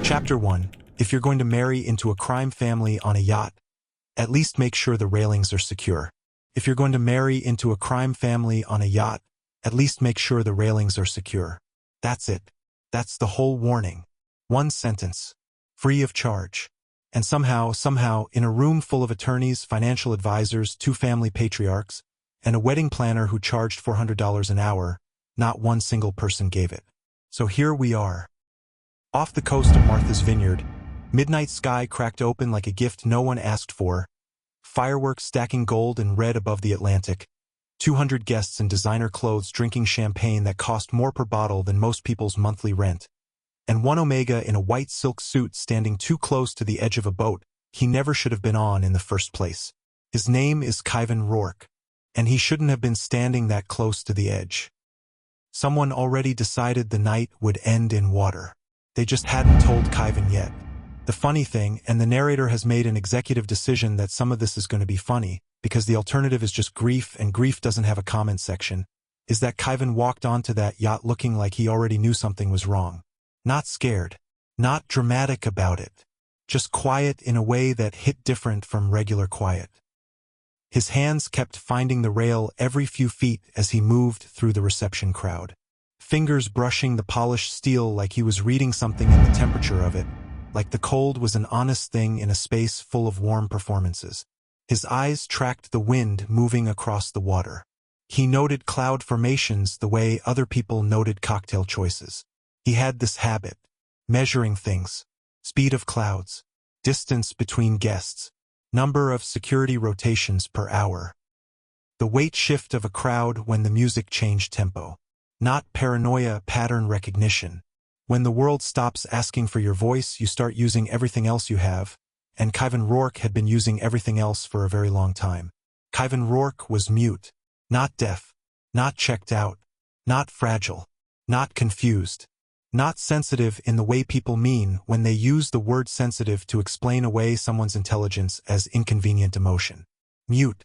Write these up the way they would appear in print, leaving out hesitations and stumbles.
Chapter 1. If you're going to marry into a crime family on a yacht, at least make sure the railings are secure. If you're going to marry into a crime family on a yacht, at least make sure the railings are secure. That's it. That's the whole warning. One sentence. Free of charge. And somehow, in a room full of attorneys, financial advisors, two family patriarchs, and a wedding planner who charged $400 an hour, not one single person gave it. So here we are. Off the coast of Martha's Vineyard, midnight sky cracked open like a gift no one asked for, fireworks stacking gold and red above the Atlantic, 200 guests in designer clothes drinking champagne that cost more per bottle than most people's monthly rent, and one Omega in a white silk suit standing too close to the edge of a boat he never should have been on in the first place. His name is Kaiven Rourke, and he shouldn't have been standing that close to the edge. Someone already decided the night would end in water. They just hadn't told Kaiven yet. The funny thing, and the narrator has made an executive decision that some of this is going to be funny, because the alternative is just grief and grief doesn't have a comment section, is that Kaiven walked onto that yacht looking like he already knew something was wrong. Not scared. Not dramatic about it. Just quiet in a way that hit different from regular quiet. His hands kept finding the rail every few feet as he moved through the reception crowd. Fingers brushing the polished steel like he was reading something in the temperature of it, like the cold was an honest thing in a space full of warm performances. His eyes tracked the wind moving across the water. He noted cloud formations the way other people noted cocktail choices. He had this habit, measuring things, speed of clouds, distance between guests, number of security rotations per hour. The weight shift of a crowd when the music changed tempo. Not paranoia, pattern recognition. When the world stops asking for your voice, you start using everything else you have, and Kaiven Rourke had been using everything else for a very long time. Kaiven Rourke was mute, not deaf, not checked out, not fragile, not confused, not sensitive in the way people mean when they use the word sensitive to explain away someone's intelligence as inconvenient emotion. Mute.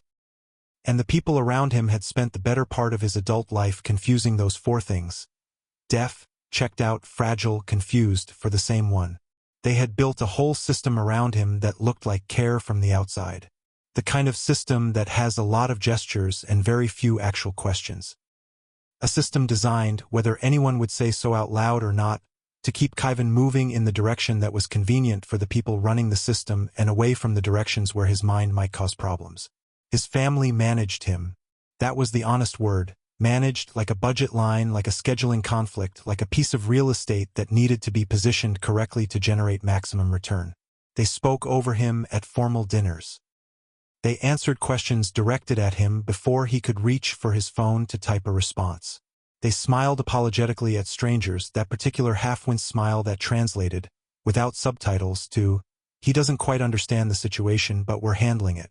And the people around him had spent the better part of his adult life confusing those four things. Deaf, checked out, fragile, confused for the same one. They had built a whole system around him that looked like care from the outside. The kind of system that has a lot of gestures and very few actual questions. A system designed, whether anyone would say so out loud or not, to keep Kaiven moving in the direction that was convenient for the people running the system and away from the directions where his mind might cause problems. His family managed him. That was the honest word. Managed like a budget line, like a scheduling conflict, like a piece of real estate that needed to be positioned correctly to generate maximum return. They spoke over him at formal dinners. They answered questions directed at him before he could reach for his phone to type a response. They smiled apologetically at strangers, that particular half-wince smile that translated, without subtitles, to, "He doesn't quite understand the situation, but we're handling it."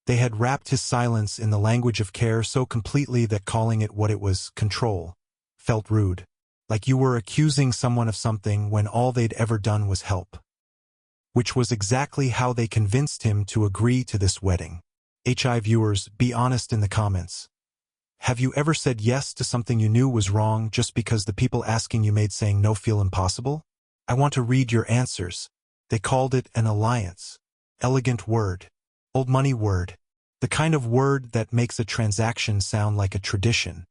They had wrapped his silence in the language of care so completely that calling it what it was, control, felt rude. Like you were accusing someone of something when all they'd ever done was help. Which was exactly how they convinced him to agree to this wedding. HI viewers, be honest in the comments. Have you ever said yes to something you knew was wrong just because the people asking you made saying no feel impossible? I want to read your answers. They called it an alliance. Elegant word. Old money word. The kind of word that makes a transaction sound like a tradition.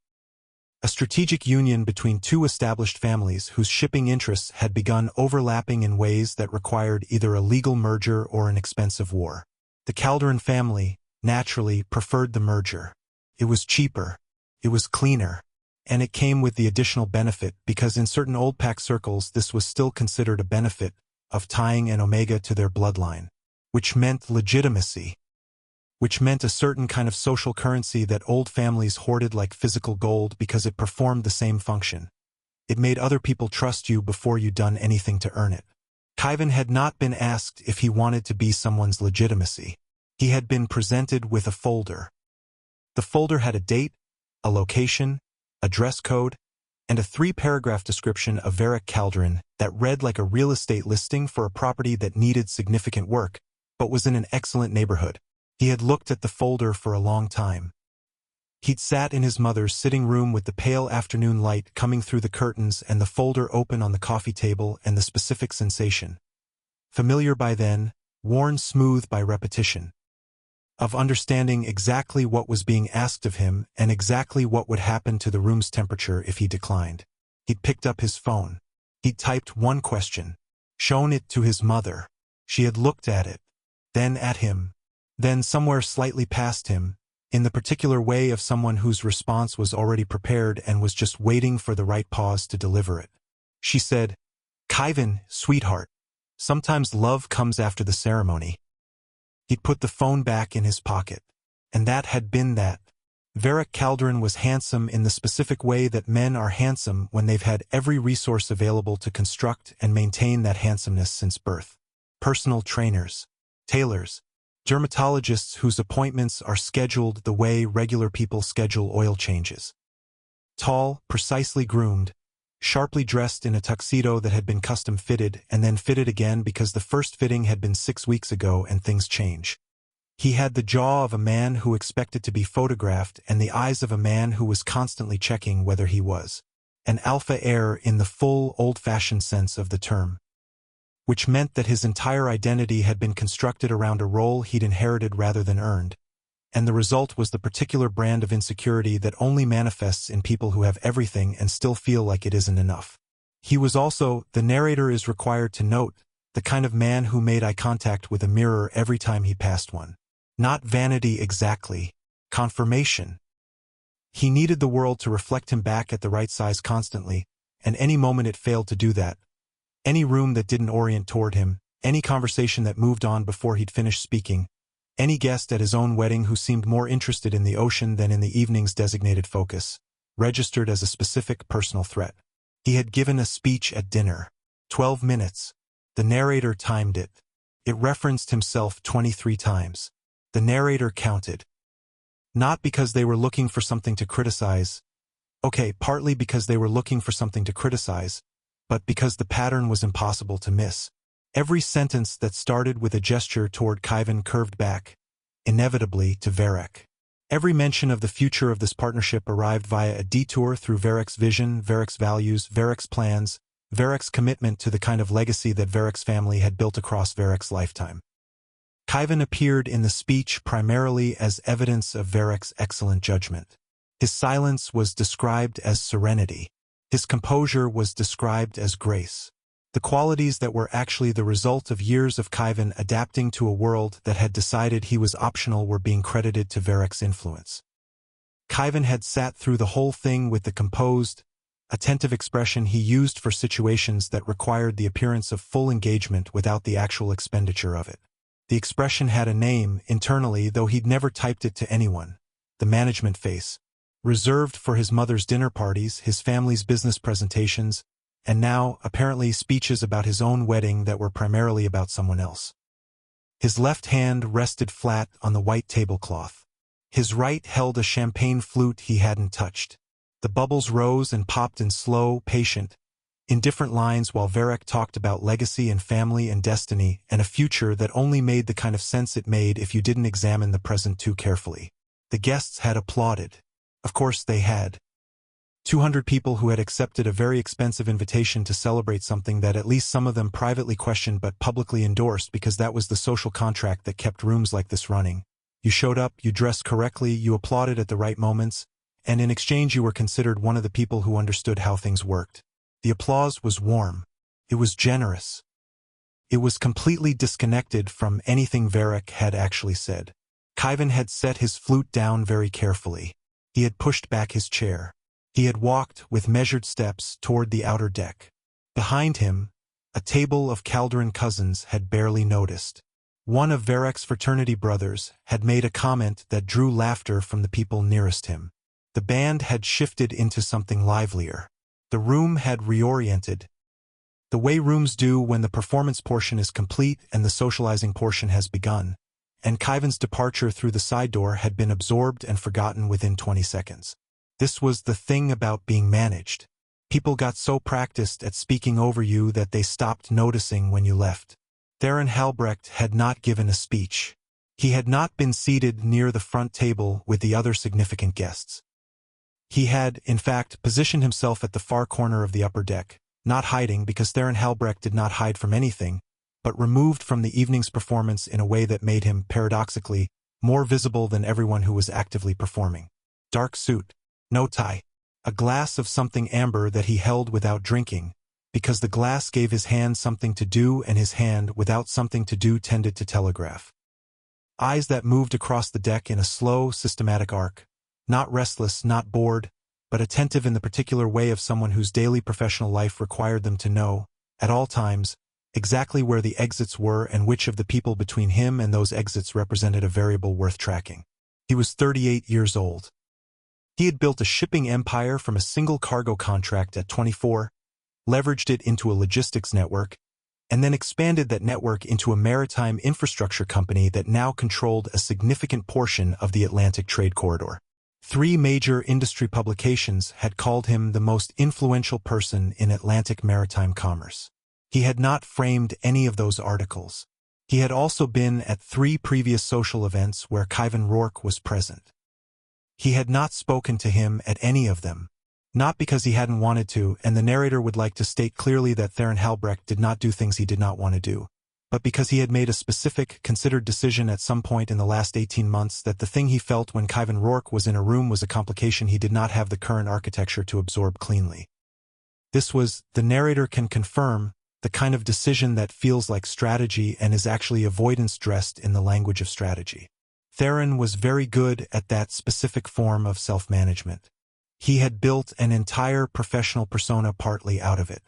A strategic union between two established families whose shipping interests had begun overlapping in ways that required either a legal merger or an expensive war. The Calderon family, naturally, preferred the merger. It was cheaper. It was cleaner. And it came with the additional benefit because in certain old pack circles this was still considered a benefit of tying an Omega to their bloodline. Which meant legitimacy. Which meant a certain kind of social currency that old families hoarded like physical gold because it performed the same function. It made other people trust you before you'd done anything to earn it. Kaiven had not been asked if he wanted to be someone's legitimacy. He had been presented with a folder. The folder had a date, a location, a dress code, and a 3-paragraph description of Varric Calderon that read like a real estate listing for a property that needed significant work, but was in an excellent neighborhood. He had looked at the folder for a long time. He'd sat in his mother's sitting room with the pale afternoon light coming through the curtains and the folder open on the coffee table, and the specific sensation, familiar by then, worn smooth by repetition, of understanding exactly what was being asked of him and exactly what would happen to the room's temperature if he declined. He'd picked up his phone. He'd typed one question, shown it to his mother. She had looked at it, then at him, then somewhere slightly past him, in the particular way of someone whose response was already prepared and was just waiting for the right pause to deliver it. She said, "Kaiven, sweetheart, sometimes love comes after the ceremony." He'd put the phone back in his pocket. And that had been that. Varric Calderon was handsome in the specific way that men are handsome when they've had every resource available to construct and maintain that handsomeness since birth. Personal trainers, tailors, dermatologists whose appointments are scheduled the way regular people schedule oil changes. Tall, precisely groomed, sharply dressed in a tuxedo that had been custom fitted and then fitted again because the first fitting had been 6 weeks ago and things change. He had the jaw of a man who expected to be photographed and the eyes of a man who was constantly checking whether he was an alpha heir in the full, old-fashioned sense of the term, which meant that his entire identity had been constructed around a role he'd inherited rather than earned, and the result was the particular brand of insecurity that only manifests in people who have everything and still feel like it isn't enough. He was also, the narrator is required to note, the kind of man who made eye contact with a mirror every time he passed one. Not vanity exactly, confirmation. He needed the world to reflect him back at the right size constantly, and any moment it failed to do that, any room that didn't orient toward him, any conversation that moved on before he'd finished speaking, any guest at his own wedding who seemed more interested in the ocean than in the evening's designated focus, registered as a specific personal threat. He had given a speech at dinner. 12 minutes. The narrator timed it. It referenced himself 23 times. The narrator counted. Not because they were looking for something to criticize. Okay, partly because they were looking for something to criticize, but because the pattern was impossible to miss. Every sentence that started with a gesture toward Kaiven curved back, inevitably, to Varric. Every mention of the future of this partnership arrived via a detour through Varric's vision, Varric's values, Varric's plans, Varric's commitment to the kind of legacy that Varric's family had built across Varric's lifetime. Kaiven appeared in the speech primarily as evidence of Varric's excellent judgment. His silence was described as serenity. His composure was described as grace. The qualities that were actually the result of years of Kaiven adapting to a world that had decided he was optional were being credited to Varric's influence. Kaiven had sat through the whole thing with the composed, attentive expression he used for situations that required the appearance of full engagement without the actual expenditure of it. The expression had a name, internally, though he'd never typed it to anyone. The management face. Reserved for his mother's dinner parties, his family's business presentations, and now, apparently, speeches about his own wedding that were primarily about someone else. His left hand rested flat on the white tablecloth. His right held a champagne flute he hadn't touched. The bubbles rose and popped in slow, patient, indifferent lines while Varric talked about legacy and family and destiny and a future that only made the kind of sense it made if you didn't examine the present too carefully. The guests had applauded. Of course they had. 200 people who had accepted a very expensive invitation to celebrate something that at least some of them privately questioned but publicly endorsed because that was the social contract that kept rooms like this running. You showed up, you dressed correctly, you applauded at the right moments, and in exchange you were considered one of the people who understood how things worked. The applause was warm. It was generous. It was completely disconnected from anything Varric had actually said. Kaiven had set his flute down very carefully. He had pushed back his chair. He had walked with measured steps toward the outer deck. Behind him, a table of Calderon cousins had barely noticed. One of Varric's fraternity brothers had made a comment that drew laughter from the people nearest him. The band had shifted into something livelier. The room had reoriented. The way rooms do when the performance portion is complete and the socializing portion has begun, and Kaiven's departure through the side door had been absorbed and forgotten within 20 seconds. This was the thing about being managed. People got so practiced at speaking over you that they stopped noticing when you left. Theron Halbrecht had not given a speech. He had not been seated near the front table with the other significant guests. He had, in fact, positioned himself at the far corner of the upper deck, not hiding because Theron Halbrecht did not hide from anything, but removed from the evening's performance in a way that made him, paradoxically, more visible than everyone who was actively performing. Dark suit, no tie, a glass of something amber that he held without drinking, because the glass gave his hand something to do and his hand without something to do tended to telegraph. Eyes that moved across the deck in a slow, systematic arc, not restless, not bored, but attentive in the particular way of someone whose daily professional life required them to know, at all times, exactly where the exits were and which of the people between him and those exits represented a variable worth tracking. He was 38 years old. He had built a shipping empire from a single cargo contract at 24, leveraged it into a logistics network, and then expanded that network into a maritime infrastructure company that now controlled a significant portion of the Atlantic trade corridor. 3 major industry publications had called him the most influential person in Atlantic maritime commerce. He had not framed any of those articles. He had also been at 3 previous social events where Kaiven Rourke was present. He had not spoken to him at any of them, not because he hadn't wanted to, and the narrator would like to state clearly that Theron Halbrecht did not do things he did not want to do, but because he had made a specific, considered decision at some point in the last 18 months that the thing he felt when Kaiven Rourke was in a room was a complication he did not have the current architecture to absorb cleanly. This was, the narrator can confirm, the kind of decision that feels like strategy and is actually avoidance dressed in the language of strategy. Theron was very good at that specific form of self-management. He had built an entire professional persona partly out of it.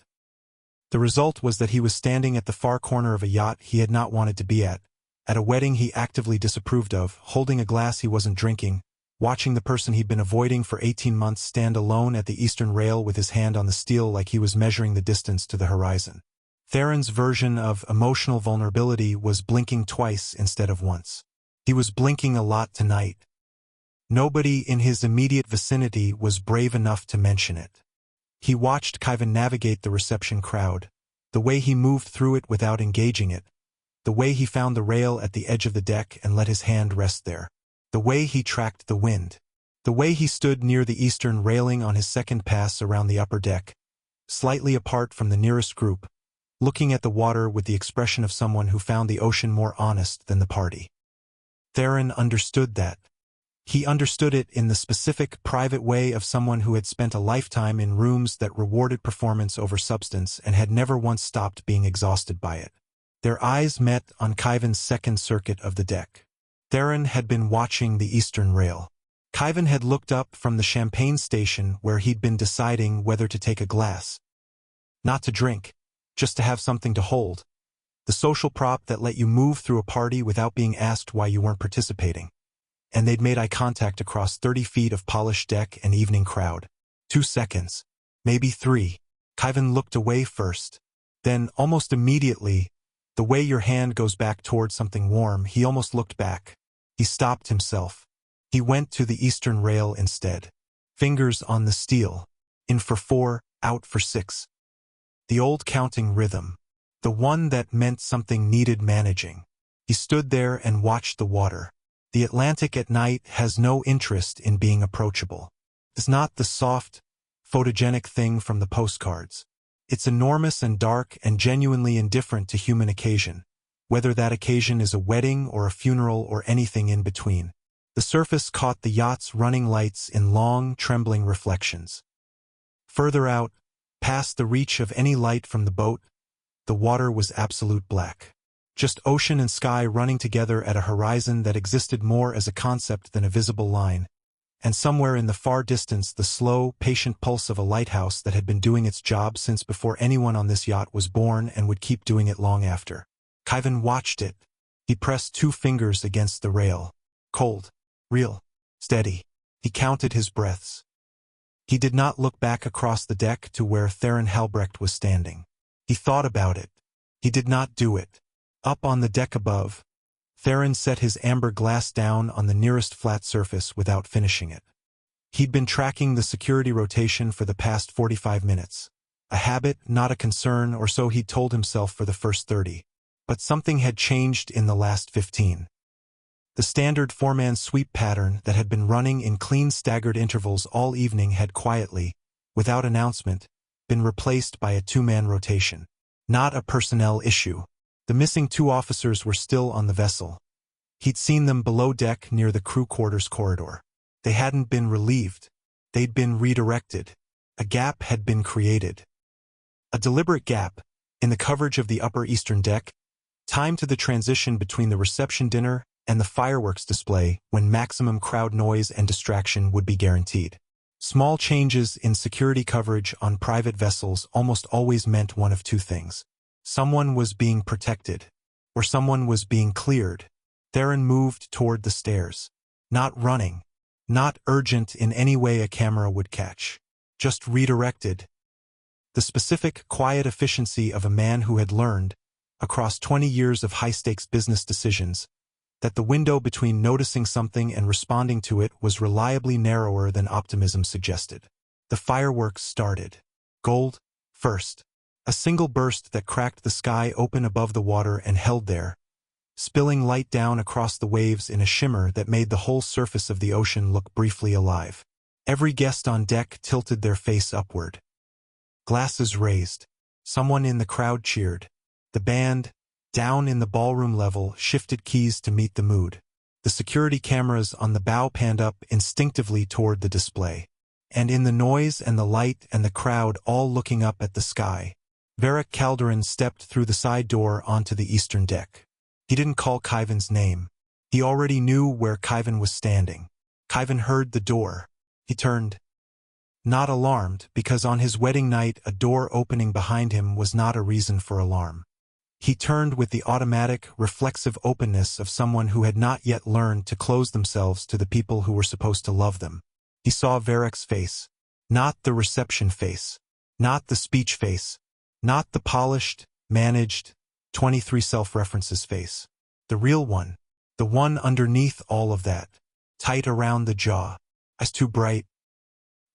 The result was that he was standing at the far corner of a yacht he had not wanted to be at a wedding he actively disapproved of, holding a glass he wasn't drinking, watching the person he'd been avoiding for 18 months stand alone at the eastern rail with his hand on the steel like he was measuring the distance to the horizon. Theron's version of emotional vulnerability was blinking twice instead of once. He was blinking a lot tonight. Nobody in his immediate vicinity was brave enough to mention it. He watched Kaiven navigate the reception crowd, the way he moved through it without engaging it, the way he found the rail at the edge of the deck and let his hand rest there, the way he tracked the wind, the way he stood near the eastern railing on his second pass around the upper deck, slightly apart from the nearest group, looking at the water with the expression of someone who found the ocean more honest than the party. Theron understood that. He understood it in the specific, private way of someone who had spent a lifetime in rooms that rewarded performance over substance and had never once stopped being exhausted by it. Their eyes met on Kaiven's second circuit of the deck. Theron had been watching the eastern rail. Kaiven had looked up from the champagne station where he'd been deciding whether to take a glass. Not to drink, just to have something to hold. The social prop that let you move through a party without being asked why you weren't participating. And they'd made eye contact across 30 feet of polished deck and evening crowd. 2 seconds, maybe 3. Kaiven looked away first. Then, almost immediately, the way your hand goes back toward something warm, he almost looked back. He stopped himself. He went to the eastern rail instead. Fingers on the steel. In for 4, out for 6. The old counting rhythm. The one that meant something needed managing. He stood there and watched the water. The Atlantic at night has no interest in being approachable. It's not the soft, photogenic thing from the postcards. It's enormous and dark and genuinely indifferent to human occasion, whether that occasion is a wedding or a funeral or anything in between. The surface caught the yacht's running lights in long, trembling reflections. Further out, past the reach of any light from the boat, the water was absolute black. Just ocean and sky running together at a horizon that existed more as a concept than a visible line, and somewhere in the far distance the slow, patient pulse of a lighthouse that had been doing its job since before anyone on this yacht was born and would keep doing it long after. Kaiven watched it. He pressed 2 fingers against the rail. Cold, real, steady. He counted his breaths. He did not look back across the deck to where Theron Halbrecht was standing. He thought about it. He did not do it. Up on the deck above, Theron set his amber glass down on the nearest flat surface without finishing it. He'd been tracking the security rotation for the past 45 minutes. A habit, not a concern, or so he'd told himself for the first 30. But something had changed in the last 15. The standard four-man sweep pattern that had been running in clean staggered intervals all evening had quietly, without announcement, been replaced by a two-man rotation. Not a personnel issue. The missing two officers were still on the vessel. He'd seen them below deck near the crew quarters corridor. They hadn't been relieved. They'd been redirected. A gap had been created. A deliberate gap, in the coverage of the upper eastern deck, timed to the transition between the reception dinner and the fireworks display when maximum crowd noise and distraction would be guaranteed. Small changes in security coverage on private vessels almost always meant one of two things. Someone was being protected, or someone was being cleared. Theron moved toward the stairs. Not running. Not urgent in any way a camera would catch. Just redirected. The specific, quiet efficiency of a man who had learned, across 20 years of high-stakes business decisions, that the window between noticing something and responding to it was reliably narrower than optimism suggested. The fireworks started. Gold, first. A single burst that cracked the sky open above the water and held there, spilling light down across the waves in a shimmer that made the whole surface of the ocean look briefly alive. Every guest on deck tilted their face upward. Glasses raised. Someone in the crowd cheered. The band, down in the ballroom level, shifted keys to meet the mood. The security cameras on the bow panned up instinctively toward the display. And in the noise and the light and the crowd all looking up at the sky, Varric Calderon stepped through the side door onto the eastern deck. He didn't call Kaiven's name. He already knew where Kaiven was standing. Kaiven heard the door. He turned. Not alarmed, because on his wedding night a door opening behind him was not a reason for alarm. He turned with the automatic, reflexive openness of someone who had not yet learned to close themselves to the people who were supposed to love them. He saw Varric's face. Not the reception face. Not the speech face. Not the polished, managed, 23 self-references face. The real one. The one underneath all of that. Tight around the jaw. Eyes too bright.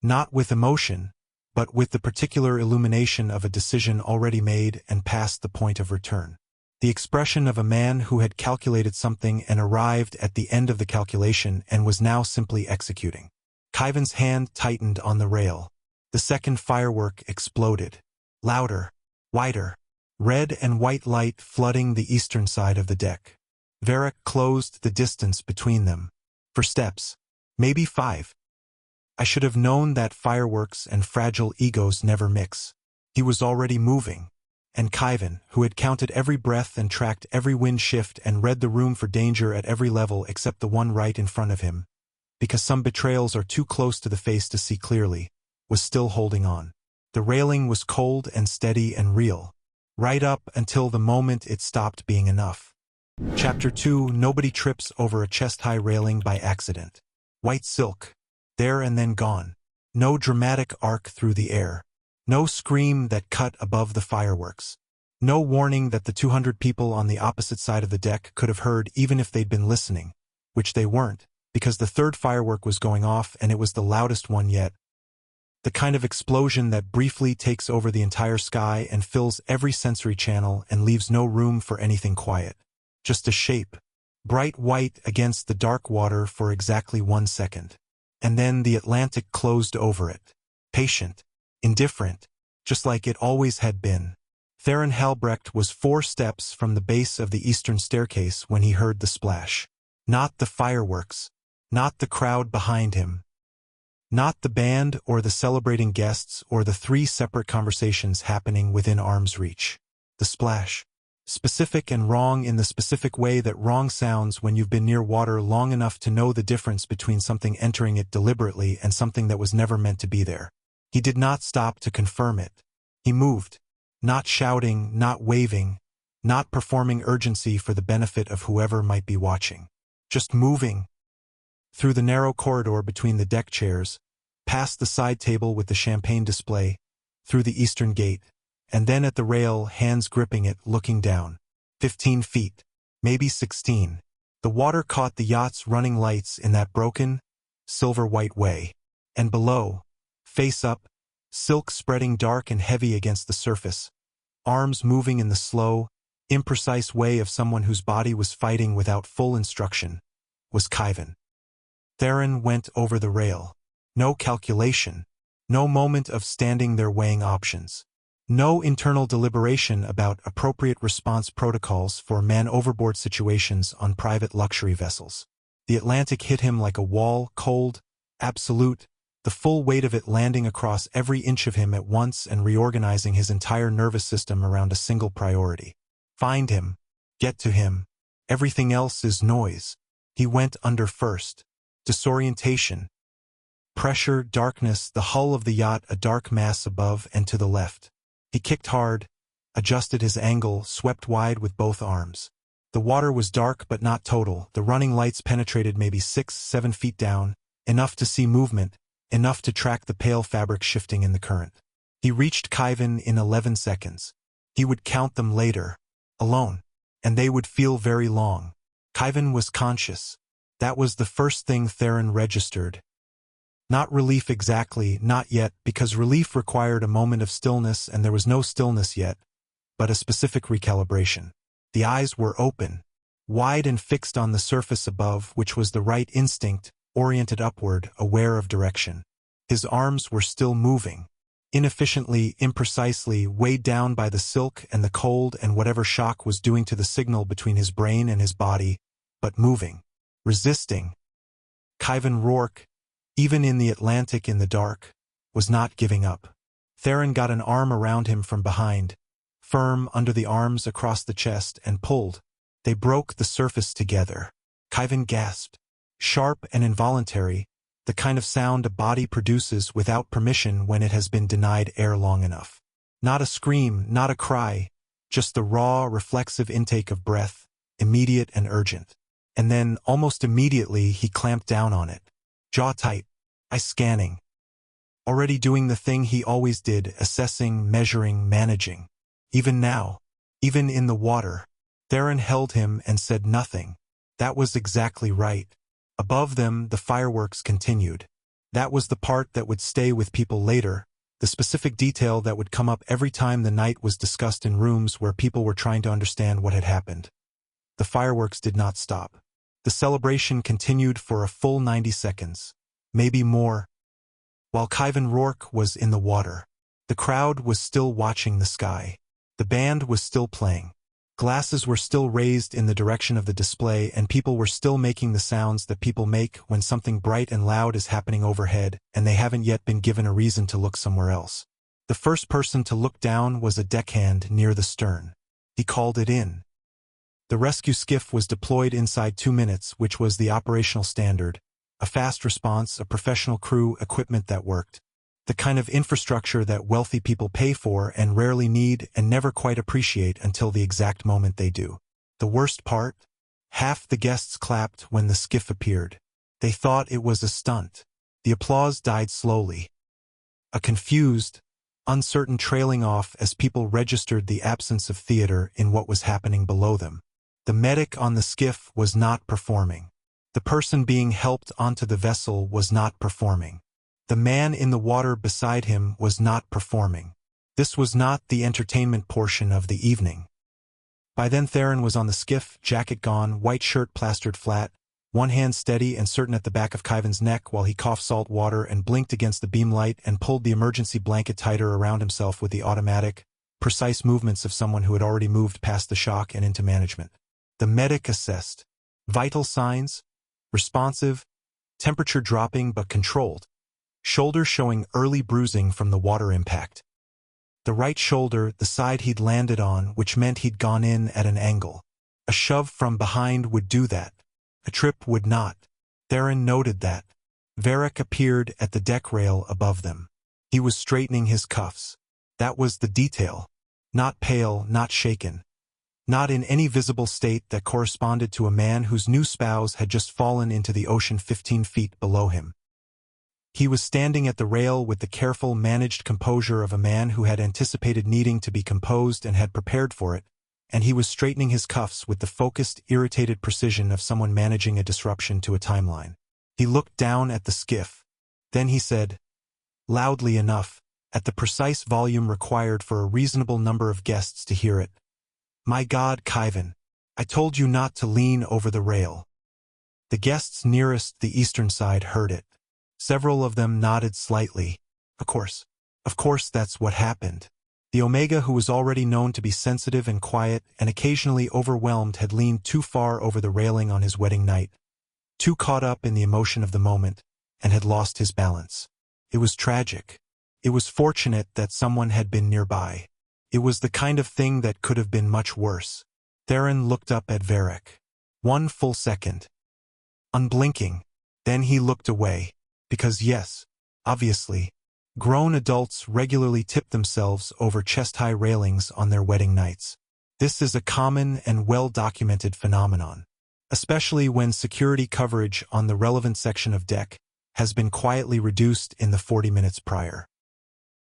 Not with emotion, but with the particular illumination of a decision already made and past the point of return. The expression of a man who had calculated something and arrived at the end of the calculation and was now simply executing. Kaiven's hand tightened on the rail. The second firework exploded. Louder. Wider. Red and white light flooding the eastern side of the deck. Varric closed the distance between them. For steps. Maybe 5. I should have known that fireworks and fragile egos never mix. He was already moving. And Kaiven, who had counted every breath and tracked every wind shift and read the room for danger at every level except the one right in front of him, because some betrayals are too close to the face to see clearly, was still holding on. The railing was cold and steady and real. Right up until the moment it stopped being enough. Chapter 2. Nobody trips over a chest-high railing by accident. White silk. There and then gone. No dramatic arc through the air. No scream that cut above the fireworks. No warning that the 200 people on the opposite side of the deck could have heard even if they'd been listening, which they weren't, because the third firework was going off and it was the loudest one yet. The kind of explosion that briefly takes over the entire sky and fills every sensory channel and leaves no room for anything quiet. Just a shape. Bright white against the dark water for exactly 1 second. And then the Atlantic closed over it. Patient. Indifferent. Just like it always had been. Theron Halbrecht was 4 steps from the base of the eastern staircase when he heard the splash. Not the fireworks. Not the crowd behind him. Not the band or the celebrating guests or the 3 separate conversations happening within arm's reach. The splash. Specific and wrong in the specific way that wrong sounds when you've been near water long enough to know the difference between something entering it deliberately and something that was never meant to be there. He did not stop to confirm it. He moved. Not shouting, not waving, not performing urgency for the benefit of whoever might be watching. Just moving. Through the narrow corridor between the deck chairs, past the side table with the champagne display, through the eastern gate, and then at the rail, hands gripping it, looking down. 15 feet. Maybe 16. The water caught the yacht's running lights in that broken, silver-white way. And below, face up, silk spreading dark and heavy against the surface, arms moving in the slow, imprecise way of someone whose body was fighting without full instruction, was Kaiven. Theron went over the rail. No calculation. No moment of standing there weighing options. No internal deliberation about appropriate response protocols for man-overboard situations on private luxury vessels. The Atlantic hit him like a wall, cold, absolute, the full weight of it landing across every inch of him at once and reorganizing his entire nervous system around a single priority. Find him. Get to him. Everything else is noise. He went under first. Disorientation. Pressure, darkness, the hull of the yacht a dark mass above and to the left. He kicked hard, adjusted his angle, swept wide with both arms. The water was dark but not total. The running lights penetrated maybe 6-7 feet down, enough to see movement, enough to track the pale fabric shifting in the current. He reached Kaiven in 11 seconds. He would count them later, alone, and they would feel very long. Kaiven was conscious. That was the first thing Theron registered. Not relief exactly, not yet, because relief required a moment of stillness and there was no stillness yet, but a specific recalibration. The eyes were open, wide and fixed on the surface above, which was the right instinct, oriented upward, aware of direction. His arms were still moving, inefficiently, imprecisely, weighed down by the silk and the cold and whatever shock was doing to the signal between his brain and his body, but moving, resisting. Kaiven Rourke, even in the Atlantic in the dark, was not giving up. Theron got an arm around him from behind, firm under the arms across the chest, and pulled. They broke the surface together. Kaiven gasped. Sharp and involuntary, the kind of sound a body produces without permission when it has been denied air long enough. Not a scream, not a cry, just the raw, reflexive intake of breath, immediate and urgent. And then, almost immediately, he clamped down on it. Jaw tight, eyes scanning. Already doing the thing he always did, assessing, measuring, managing. Even now, even in the water, Theron held him and said nothing. That was exactly right. Above them, the fireworks continued. That was the part that would stay with people later, the specific detail that would come up every time the night was discussed in rooms where people were trying to understand what had happened. The fireworks did not stop. The celebration continued for a full 90 seconds, maybe more. While Kaiven Rourke was in the water, the crowd was still watching the sky. The band was still playing. Glasses were still raised in the direction of the display, and people were still making the sounds that people make when something bright and loud is happening overhead, and they haven't yet been given a reason to look somewhere else. The first person to look down was a deckhand near the stern. He called it in. The rescue skiff was deployed inside 2 minutes, which was the operational standard. A fast response, a professional crew, equipment that worked. The kind of infrastructure that wealthy people pay for and rarely need and never quite appreciate until the exact moment they do. The worst part? Half the guests clapped when the skiff appeared. They thought it was a stunt. The applause died slowly. A confused, uncertain trailing off as people registered the absence of theater in what was happening below them. The medic on the skiff was not performing. The person being helped onto the vessel was not performing. The man in the water beside him was not performing. This was not the entertainment portion of the evening. By then Theron was on the skiff, jacket gone, white shirt plastered flat, one hand steady and certain at the back of Kaiven's neck while he coughed salt water and blinked against the beam light and pulled the emergency blanket tighter around himself with the automatic, precise movements of someone who had already moved past the shock and into management. The medic assessed. Vital signs? Responsive, temperature dropping but controlled. Shoulder showing early bruising from the water impact. The right shoulder, the side he'd landed on, which meant he'd gone in at an angle. A shove from behind would do that. A trip would not. Theron noted that. Varric appeared at the deck rail above them. He was straightening his cuffs. That was the detail. Not pale, not shaken. Not in any visible state that corresponded to a man whose new spouse had just fallen into the ocean 15 feet below him. He was standing at the rail with the careful, managed composure of a man who had anticipated needing to be composed and had prepared for it, and he was straightening his cuffs with the focused, irritated precision of someone managing a disruption to a timeline. He looked down at the skiff. Then he said, loudly enough, at the precise volume required for a reasonable number of guests to hear it, "My God, Kaiven, I told you not to lean over the rail." The guests nearest the eastern side heard it. Several of them nodded slightly. Of course that's what happened. The Omega, who was already known to be sensitive and quiet and occasionally overwhelmed, had leaned too far over the railing on his wedding night, too caught up in the emotion of the moment, and had lost his balance. It was tragic. It was fortunate that someone had been nearby. It was the kind of thing that could have been much worse. Theron looked up at Varric. 1 full second. Unblinking. Then he looked away. Because yes, obviously, grown adults regularly tip themselves over chest-high railings on their wedding nights. This is a common and well-documented phenomenon, especially when security coverage on the relevant section of deck has been quietly reduced in the 40 minutes prior.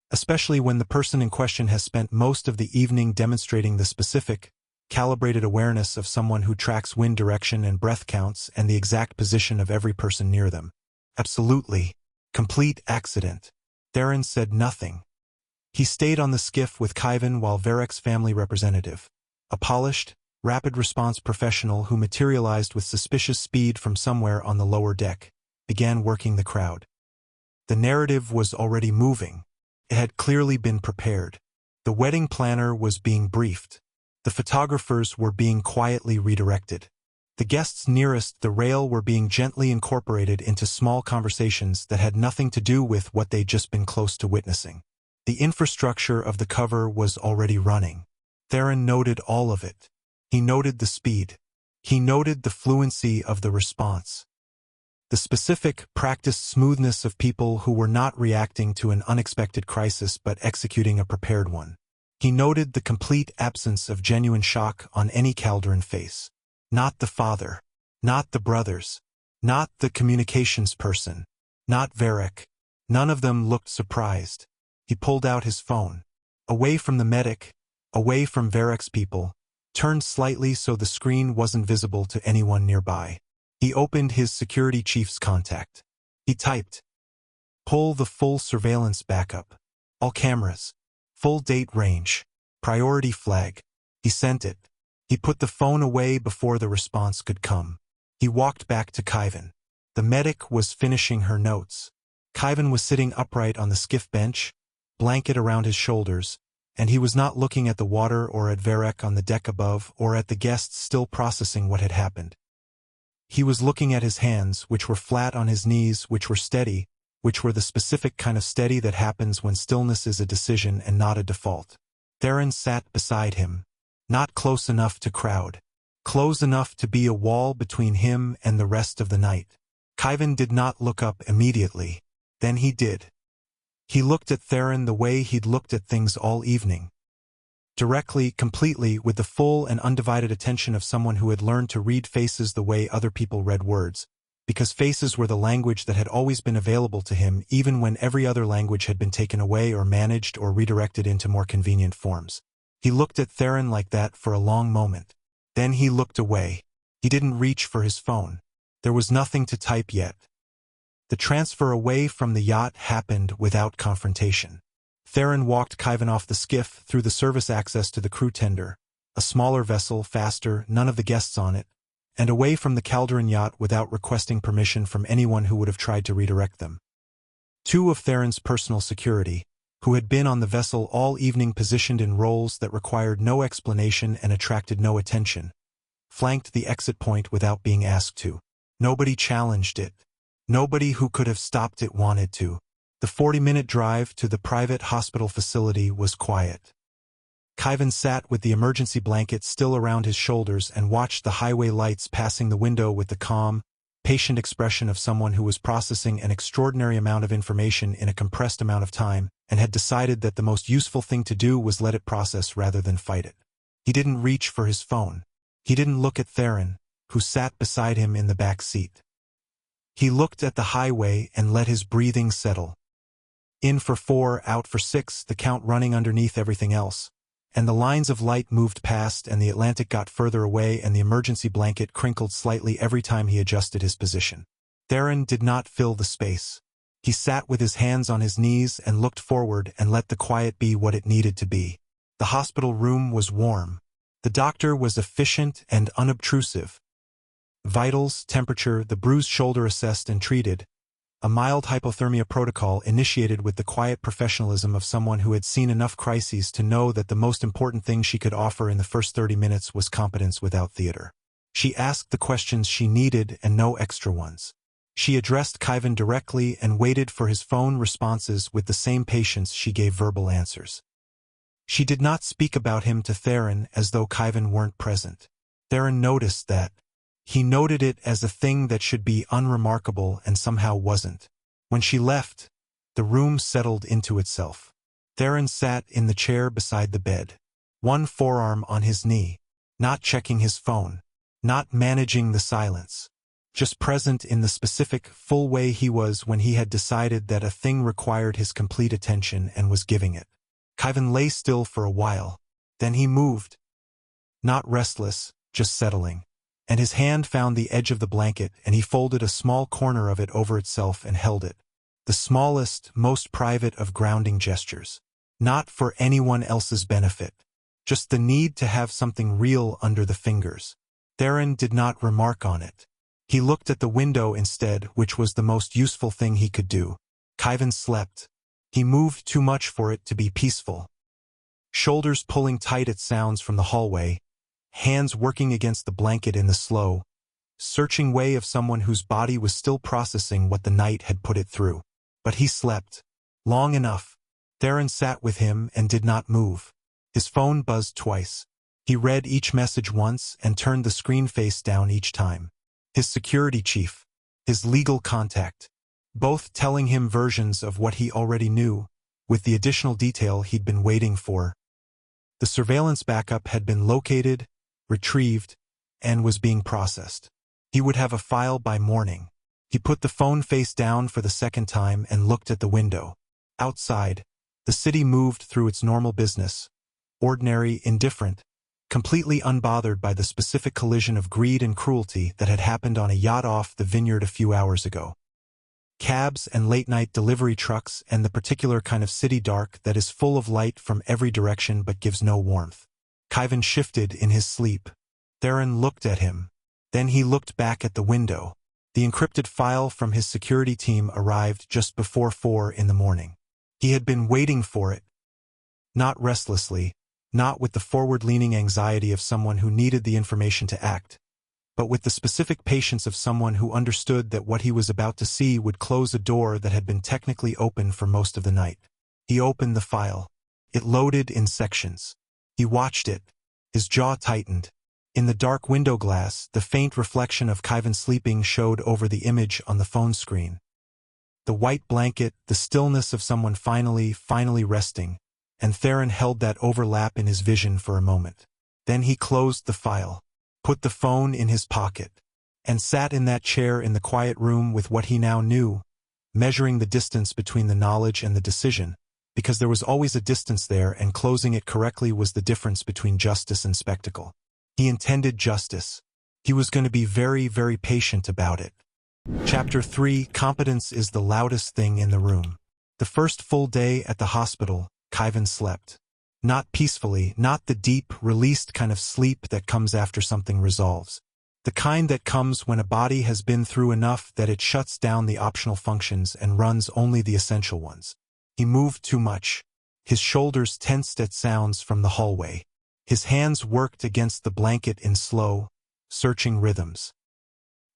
Especially when the person in question has spent most of the evening demonstrating the specific, calibrated awareness of someone who tracks wind direction and breath counts and the exact position of every person near them. Absolutely. Complete accident. Theron said nothing. He stayed on the skiff with Kaiven while Varric's family representative, a polished, rapid response professional who materialized with suspicious speed from somewhere on the lower deck, began working the crowd. The narrative was already moving. It had clearly been prepared. The wedding planner was being briefed. The photographers were being quietly redirected. The guests nearest the rail were being gently incorporated into small conversations that had nothing to do with what they'd just been close to witnessing. The infrastructure of the cover was already running. Theron noted all of it. He noted the speed. He noted the fluency of the response. The specific, practiced smoothness of people who were not reacting to an unexpected crisis but executing a prepared one. He noted the complete absence of genuine shock on any Calderon face. Not the father. Not the brothers. Not the communications person. Not Varric. None of them looked surprised. He pulled out his phone. Away from the medic, away from Varric's people, turned slightly so the screen wasn't visible to anyone nearby. He opened his security chief's contact. He typed, "Pull the full surveillance backup. All cameras. Full date range. Priority flag." He sent it. He put the phone away before the response could come. He walked back to Kaiven. The medic was finishing her notes. Kaiven was sitting upright on the skiff bench, blanket around his shoulders, and he was not looking at the water or at Varric on the deck above or at the guests still processing what had happened. He was looking at his hands, which were flat on his knees, which were steady, which were the specific kind of steady that happens when stillness is a decision and not a default. Theron sat beside him, not close enough to crowd, close enough to be a wall between him and the rest of the night. Kaiven did not look up immediately. Then he did. He looked at Theron the way he'd looked at things all evening. Directly, completely, with the full and undivided attention of someone who had learned to read faces the way other people read words, because faces were the language that had always been available to him even when every other language had been taken away or managed or redirected into more convenient forms. He looked at Theron like that for a long moment. Then he looked away. He didn't reach for his phone. There was nothing to type yet. The transfer away from the yacht happened without confrontation. Theron walked Kaiven off the skiff through the service access to the crew tender, a smaller vessel, faster, none of the guests on it, and away from the Calderon yacht without requesting permission from anyone who would have tried to redirect them. 2 of Theron's personal security, who had been on the vessel all evening positioned in roles that required no explanation and attracted no attention, flanked the exit point without being asked to. Nobody challenged it. Nobody who could have stopped it wanted to. The 40-minute drive to the private hospital facility was quiet. Kaiven sat with the emergency blanket still around his shoulders and watched the highway lights passing the window with the calm, patient expression of someone who was processing an extraordinary amount of information in a compressed amount of time and had decided that the most useful thing to do was let it process rather than fight it. He didn't reach for his phone. He didn't look at Theron, who sat beside him in the back seat. He looked at the highway and let his breathing settle. In for 4, out for 6, the count running underneath everything else. And the lines of light moved past and the Atlantic got further away and the emergency blanket crinkled slightly every time he adjusted his position. Theron did not fill the space. He sat with his hands on his knees and looked forward and let the quiet be what it needed to be. The hospital room was warm. The doctor was efficient and unobtrusive. Vitals, temperature, the bruised shoulder assessed and treated. A mild hypothermia protocol initiated with the quiet professionalism of someone who had seen enough crises to know that the most important thing she could offer in the first 30 minutes was competence without theater. She asked the questions she needed and no extra ones. She addressed Kaiven directly and waited for his phone responses with the same patience she gave verbal answers. She did not speak about him to Theron as though Kaiven weren't present. Theron noticed that. He noted it as a thing that should be unremarkable and somehow wasn't. When she left, the room settled into itself. Theron sat in the chair beside the bed, one forearm on his knee, not checking his phone, not managing the silence, just present in the specific, full way he was when he had decided that a thing required his complete attention and was giving it. Kaiven lay still for a while. Then he moved. Not restless, just settling. And his hand found the edge of the blanket and he folded a small corner of it over itself and held it. The smallest, most private of grounding gestures. Not for anyone else's benefit. Just the need to have something real under the fingers. Theron did not remark on it. He looked at the window instead, which was the most useful thing he could do. Kaiven slept. He moved too much for it to be peaceful. Shoulders pulling tight at sounds from the hallway, hands working against the blanket in the slow, searching way of someone whose body was still processing what the night had put it through. But he slept. Long enough. Theron sat with him and did not move. His phone buzzed twice. He read each message once and turned the screen face down each time. His security chief. His legal contact. Both telling him versions of what he already knew, with the additional detail he'd been waiting for. The surveillance backup had been located, retrieved, and was being processed. He would have a file by morning. He put the phone face down for the second time and looked at the window. Outside, the city moved through its normal business, ordinary, indifferent, completely unbothered by the specific collision of greed and cruelty that had happened on a yacht off the Vineyard a few hours ago. Cabs and late-night delivery trucks and the particular kind of city dark that is full of light from every direction but gives no warmth. Kaiven shifted in his sleep. Theron looked at him. Then he looked back at the window. The encrypted file from his security team arrived just before 4 in the morning. He had been waiting for it. Not restlessly, not with the forward-leaning anxiety of someone who needed the information to act, but with the specific patience of someone who understood that what he was about to see would close a door that had been technically open for most of the night. He opened the file. It loaded in sections. He watched it. His jaw tightened. In the dark window glass, the faint reflection of Kaiven sleeping showed over the image on the phone screen. The white blanket, the stillness of someone finally resting, and Theron held that overlap in his vision for a moment. Then he closed the file, put the phone in his pocket, and sat in that chair in the quiet room with what he now knew, measuring the distance between the knowledge and the decision, because there was always a distance there and closing it correctly was the difference between justice and spectacle. He intended justice. He was going to be very, very patient about it. Chapter 3: Competence is the loudest thing in the room. The first full day at the hospital, Kaiven slept. Not peacefully, not the deep, released kind of sleep that comes after something resolves. The kind that comes when a body has been through enough that it shuts down the optional functions and runs only the essential ones. He moved too much. His shoulders tensed at sounds from the hallway. His hands worked against the blanket in slow, searching rhythms.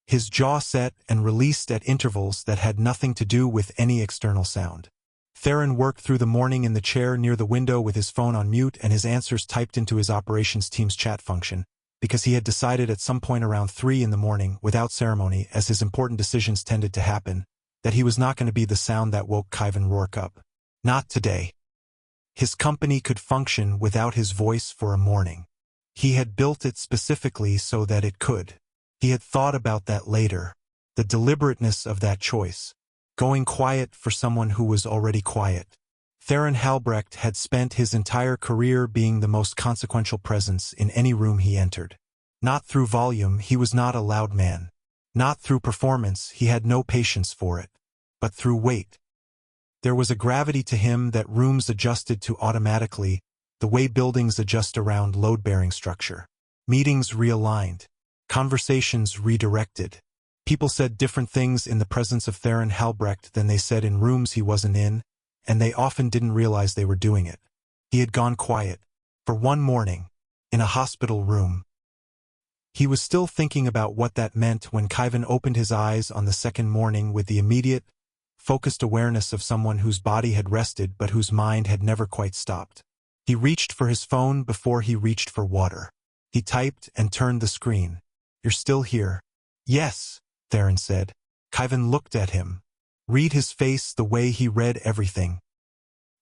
His jaw set and released at intervals that had nothing to do with any external sound. Theron worked through the morning in the chair near the window with his phone on mute and his answers typed into his operations team's chat function, because he had decided at some point around 3 in the morning, without ceremony, as his important decisions tended to happen, that he was not going to be the sound that woke Kaiven Rourke up. Not today. His company could function without his voice for a morning. He had built it specifically so that it could. He had thought about that later. The deliberateness of that choice. Going quiet for someone who was already quiet. Theron Halbrecht had spent his entire career being the most consequential presence in any room he entered. Not through volume, he was not a loud man. Not through performance, he had no patience for it. But through weight. There was a gravity to him that rooms adjusted to automatically, the way buildings adjust around load-bearing structure. Meetings realigned. Conversations redirected. People said different things in the presence of Theron Halbrecht than they said in rooms he wasn't in, and they often didn't realize they were doing it. He had gone quiet. For one morning, in a hospital room. He was still thinking about what that meant when Kaiven opened his eyes on the second morning with the immediate, focused awareness of someone whose body had rested but whose mind had never quite stopped. He reached for his phone before he reached for water. He typed and turned the screen. "You're still here?" "Yes," Theron said. Kaiven looked at him. Read his face the way he read everything.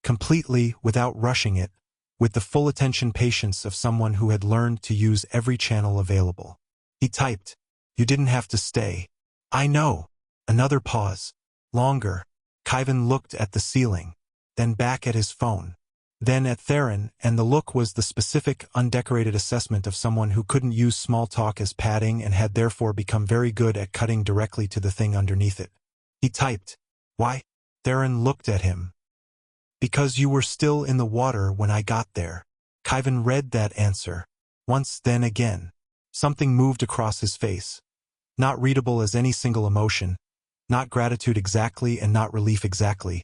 Completely, without rushing it, with the full attention patience of someone who had learned to use every channel available. He typed, "You didn't have to stay." "I know." Another pause. Longer. Kaiven looked at the ceiling, then back at his phone, then at Theron, and the look was the specific, undecorated assessment of someone who couldn't use small talk as padding and had therefore become very good at cutting directly to the thing underneath it. He typed, "Why?" Theron looked at him. "Because you were still in the water when I got there." Kaiven read that answer. Once, then again. Something moved across his face. Not readable as any single emotion, not gratitude exactly and not relief exactly,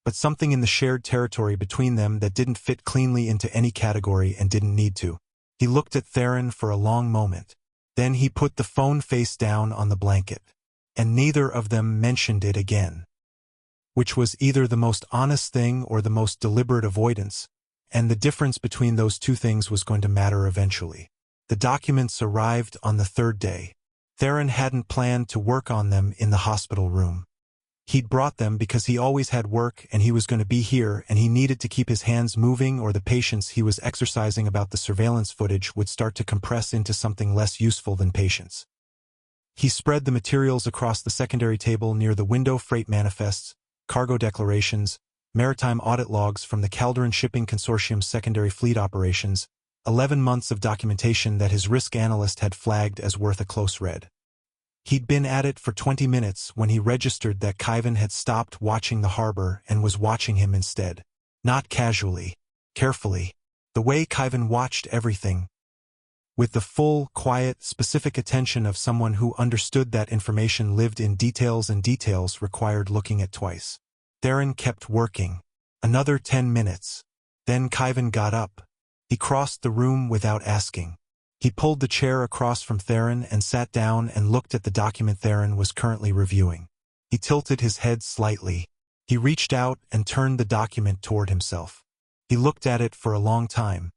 but something in the shared territory between them that didn't fit cleanly into any category and didn't need to. He looked at Theron for a long moment. Then he put the phone face down on the blanket. And neither of them mentioned it again. Which was either the most honest thing or the most deliberate avoidance, and the difference between those two things was going to matter eventually. The documents arrived on the third day. Theron hadn't planned to work on them in the hospital room. He'd brought them because he always had work and he was going to be here and he needed to keep his hands moving or the patience he was exercising about the surveillance footage would start to compress into something less useful than patience. He spread the materials across the secondary table near the window: freight manifests, cargo declarations, maritime audit logs from the Calderon Shipping Consortium's secondary fleet operations, 11 months of documentation that his risk analyst had flagged as worth a close read. He'd been at it for 20 minutes when he registered that Kaiven had stopped watching the harbor and was watching him instead. Not casually, carefully, the way Kaiven watched everything. With the full, quiet, specific attention of someone who understood that information lived in details and details required looking at twice. Theron kept working. Another 10 minutes. Then Kaiven got up. He crossed the room without asking. He pulled the chair across from Theron and sat down and looked at the document Theron was currently reviewing. He tilted his head slightly. He reached out and turned the document toward himself. He looked at it for a long time.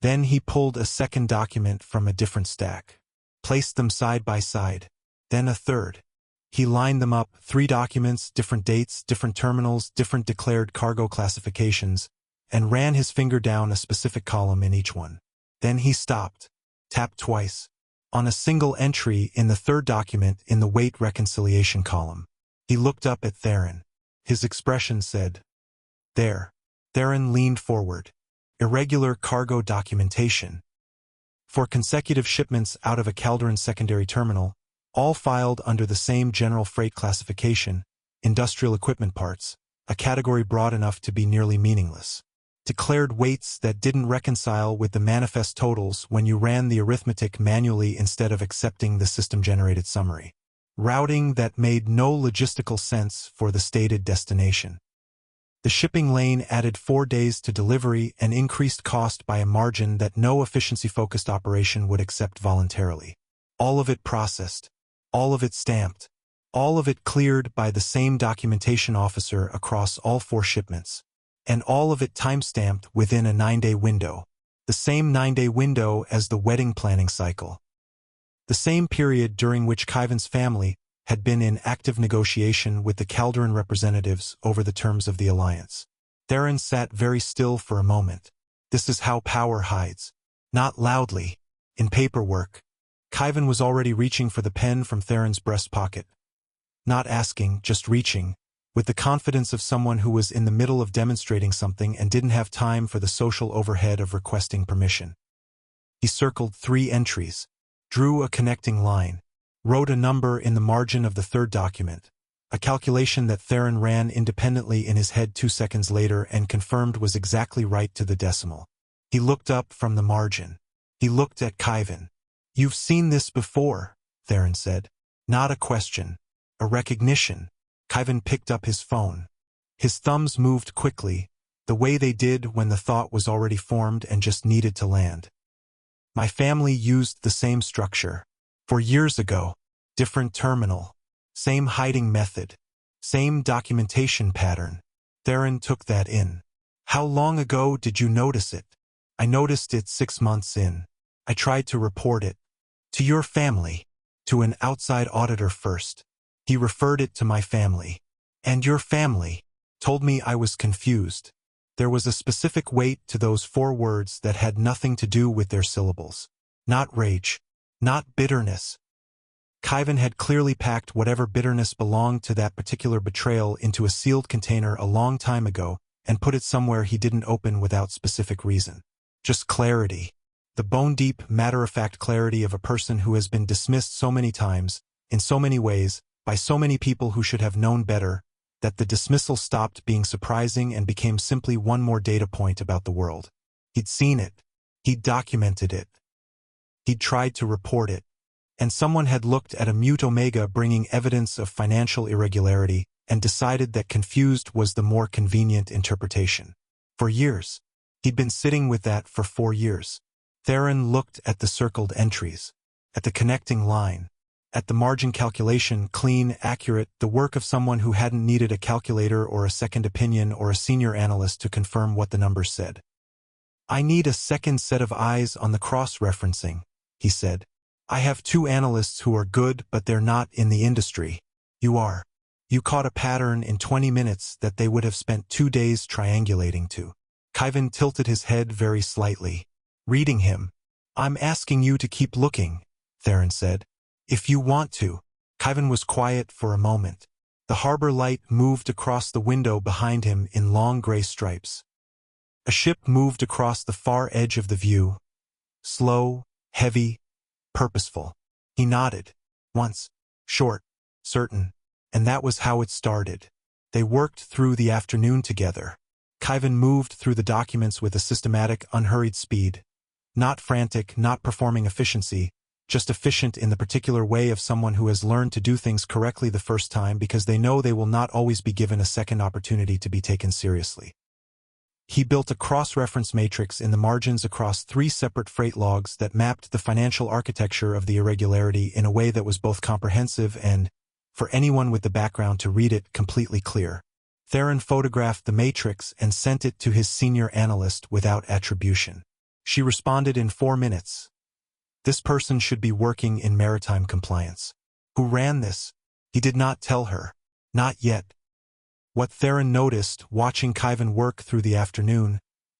Then he pulled a second document from a different stack, placed them side by side, then a third. He lined them up, 3 documents, different dates, different terminals, different declared cargo classifications, and ran his finger down a specific column in each one. Then he stopped, tapped twice, on a single entry in the third document in the weight reconciliation column. He looked up at Theron. His expression said, "There." Theron leaned forward. Irregular cargo documentation. For consecutive shipments out of a Calderon secondary terminal, all filed under the same general freight classification, industrial equipment parts, a category broad enough to be nearly meaningless. Declared weights that didn't reconcile with the manifest totals when you ran the arithmetic manually instead of accepting the system-generated summary. Routing that made no logistical sense for the stated destination. The shipping lane added 4 days to delivery and increased cost by a margin that no efficiency-focused operation would accept voluntarily. All of it processed. All of it stamped. All of it cleared by the same documentation officer across all 4 shipments. And all of it time-stamped within a 9-day window. The same 9-day window as the wedding planning cycle. The same period during which Kaiven's family had been in active negotiation with the Calderon representatives over the terms of the alliance. Theron sat very still for a moment. This is how power hides. Not loudly. In paperwork. Kaiven was already reaching for the pen from Theron's breast pocket. Not asking, just reaching, with the confidence of someone who was in the middle of demonstrating something and didn't have time for the social overhead of requesting permission. He circled 3 entries, drew a connecting line, wrote a number in the margin of the third document, a calculation that Theron ran independently in his head 2 seconds later and confirmed was exactly right to the decimal. He looked up from the margin. He looked at Kaiven. You've seen this before, Theron said. Not a question. A recognition. Kaiven picked up his phone. His thumbs moved quickly, the way they did when the thought was already formed and just needed to land. My family used the same structure. 4 years ago. Different terminal. Same hiding method. Same documentation pattern. Theron took that in. How long ago did you notice it? I noticed it 6 months in. I tried to report it. To your family. To an outside auditor first. He referred it to my family. And your family. Told me I was confused. There was a specific weight to those 4 words that had nothing to do with their syllables. Not rage. Not bitterness. Kaiven had clearly packed whatever bitterness belonged to that particular betrayal into a sealed container a long time ago and put it somewhere he didn't open without specific reason. Just clarity. The bone-deep, matter-of-fact clarity of a person who has been dismissed so many times, in so many ways, by so many people who should have known better, that the dismissal stopped being surprising and became simply one more data point about the world. He'd seen it. He'd documented it. He'd tried to report it. And someone had looked at a mute omega bringing evidence of financial irregularity and decided that confused was the more convenient interpretation. For years. He'd been sitting with that for 4 years. Theron looked at the circled entries, at the connecting line, at the margin calculation, clean, accurate, the work of someone who hadn't needed a calculator or a second opinion or a senior analyst to confirm what the numbers said. I need a second set of eyes on the cross-referencing, he said. I have 2 analysts who are good, but they're not in the industry. You are. You caught a pattern in 20 minutes that they would have spent 2 days triangulating to. Kaiven tilted his head very slightly. Reading him. I'm asking you to keep looking, Theron said. If you want to. Kaiven was quiet for a moment. The harbor light moved across the window behind him in long gray stripes. A ship moved across the far edge of the view. Slow, heavy, purposeful. He nodded. Once. Short. Certain. And that was how it started. They worked through the afternoon together. Kaiven moved through the documents with a systematic, unhurried speed. Not frantic, not performing efficiency, just efficient in the particular way of someone who has learned to do things correctly the first time because they know they will not always be given a second opportunity to be taken seriously. He built a cross-reference matrix in the margins across 3 separate freight logs that mapped the financial architecture of the irregularity in a way that was both comprehensive and, for anyone with the background to read it, completely clear. Theron photographed the matrix and sent it to his senior analyst without attribution. She responded in 4 minutes. This person should be working in maritime compliance. Who ran this? He did not tell her. Not yet. What Theron noticed, watching Kaiven work through the afternoon,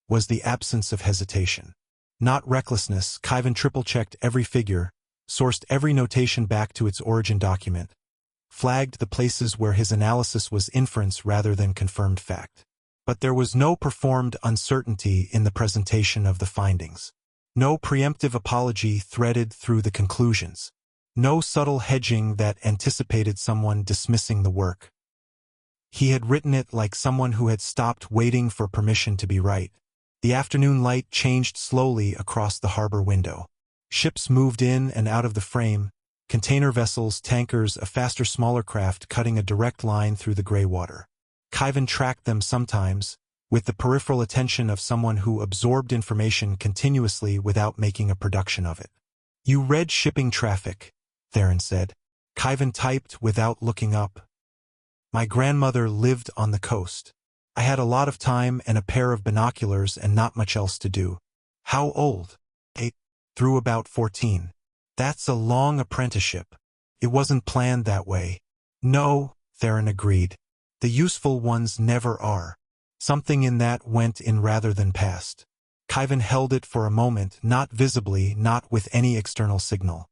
was the absence of hesitation. Not recklessness. Kaiven triple-checked every figure, sourced every notation back to its origin document, flagged the places where his analysis was inference rather than confirmed fact. But there was no performed uncertainty in the presentation of the findings. No preemptive apology threaded through the conclusions. No subtle hedging that anticipated someone dismissing the work. He had written it like someone who had stopped waiting for permission to be right. The afternoon light changed slowly across the harbor window. Ships moved in and out of the frame, container vessels, tankers, a faster, smaller craft cutting a direct line through the gray water. Kaiven tracked them sometimes, with the peripheral attention of someone who absorbed information continuously without making a production of it. You read shipping traffic, Theron said. Kaiven typed without looking up. My grandmother lived on the coast. I had a lot of time and a pair of binoculars and not much else to do. How old? 8. Through about 14. That's a long apprenticeship. It wasn't planned that way. No, Theron agreed. The useful ones never are. Something in that went in rather than past. Kaiven held it for a moment, not visibly, not with any external signal.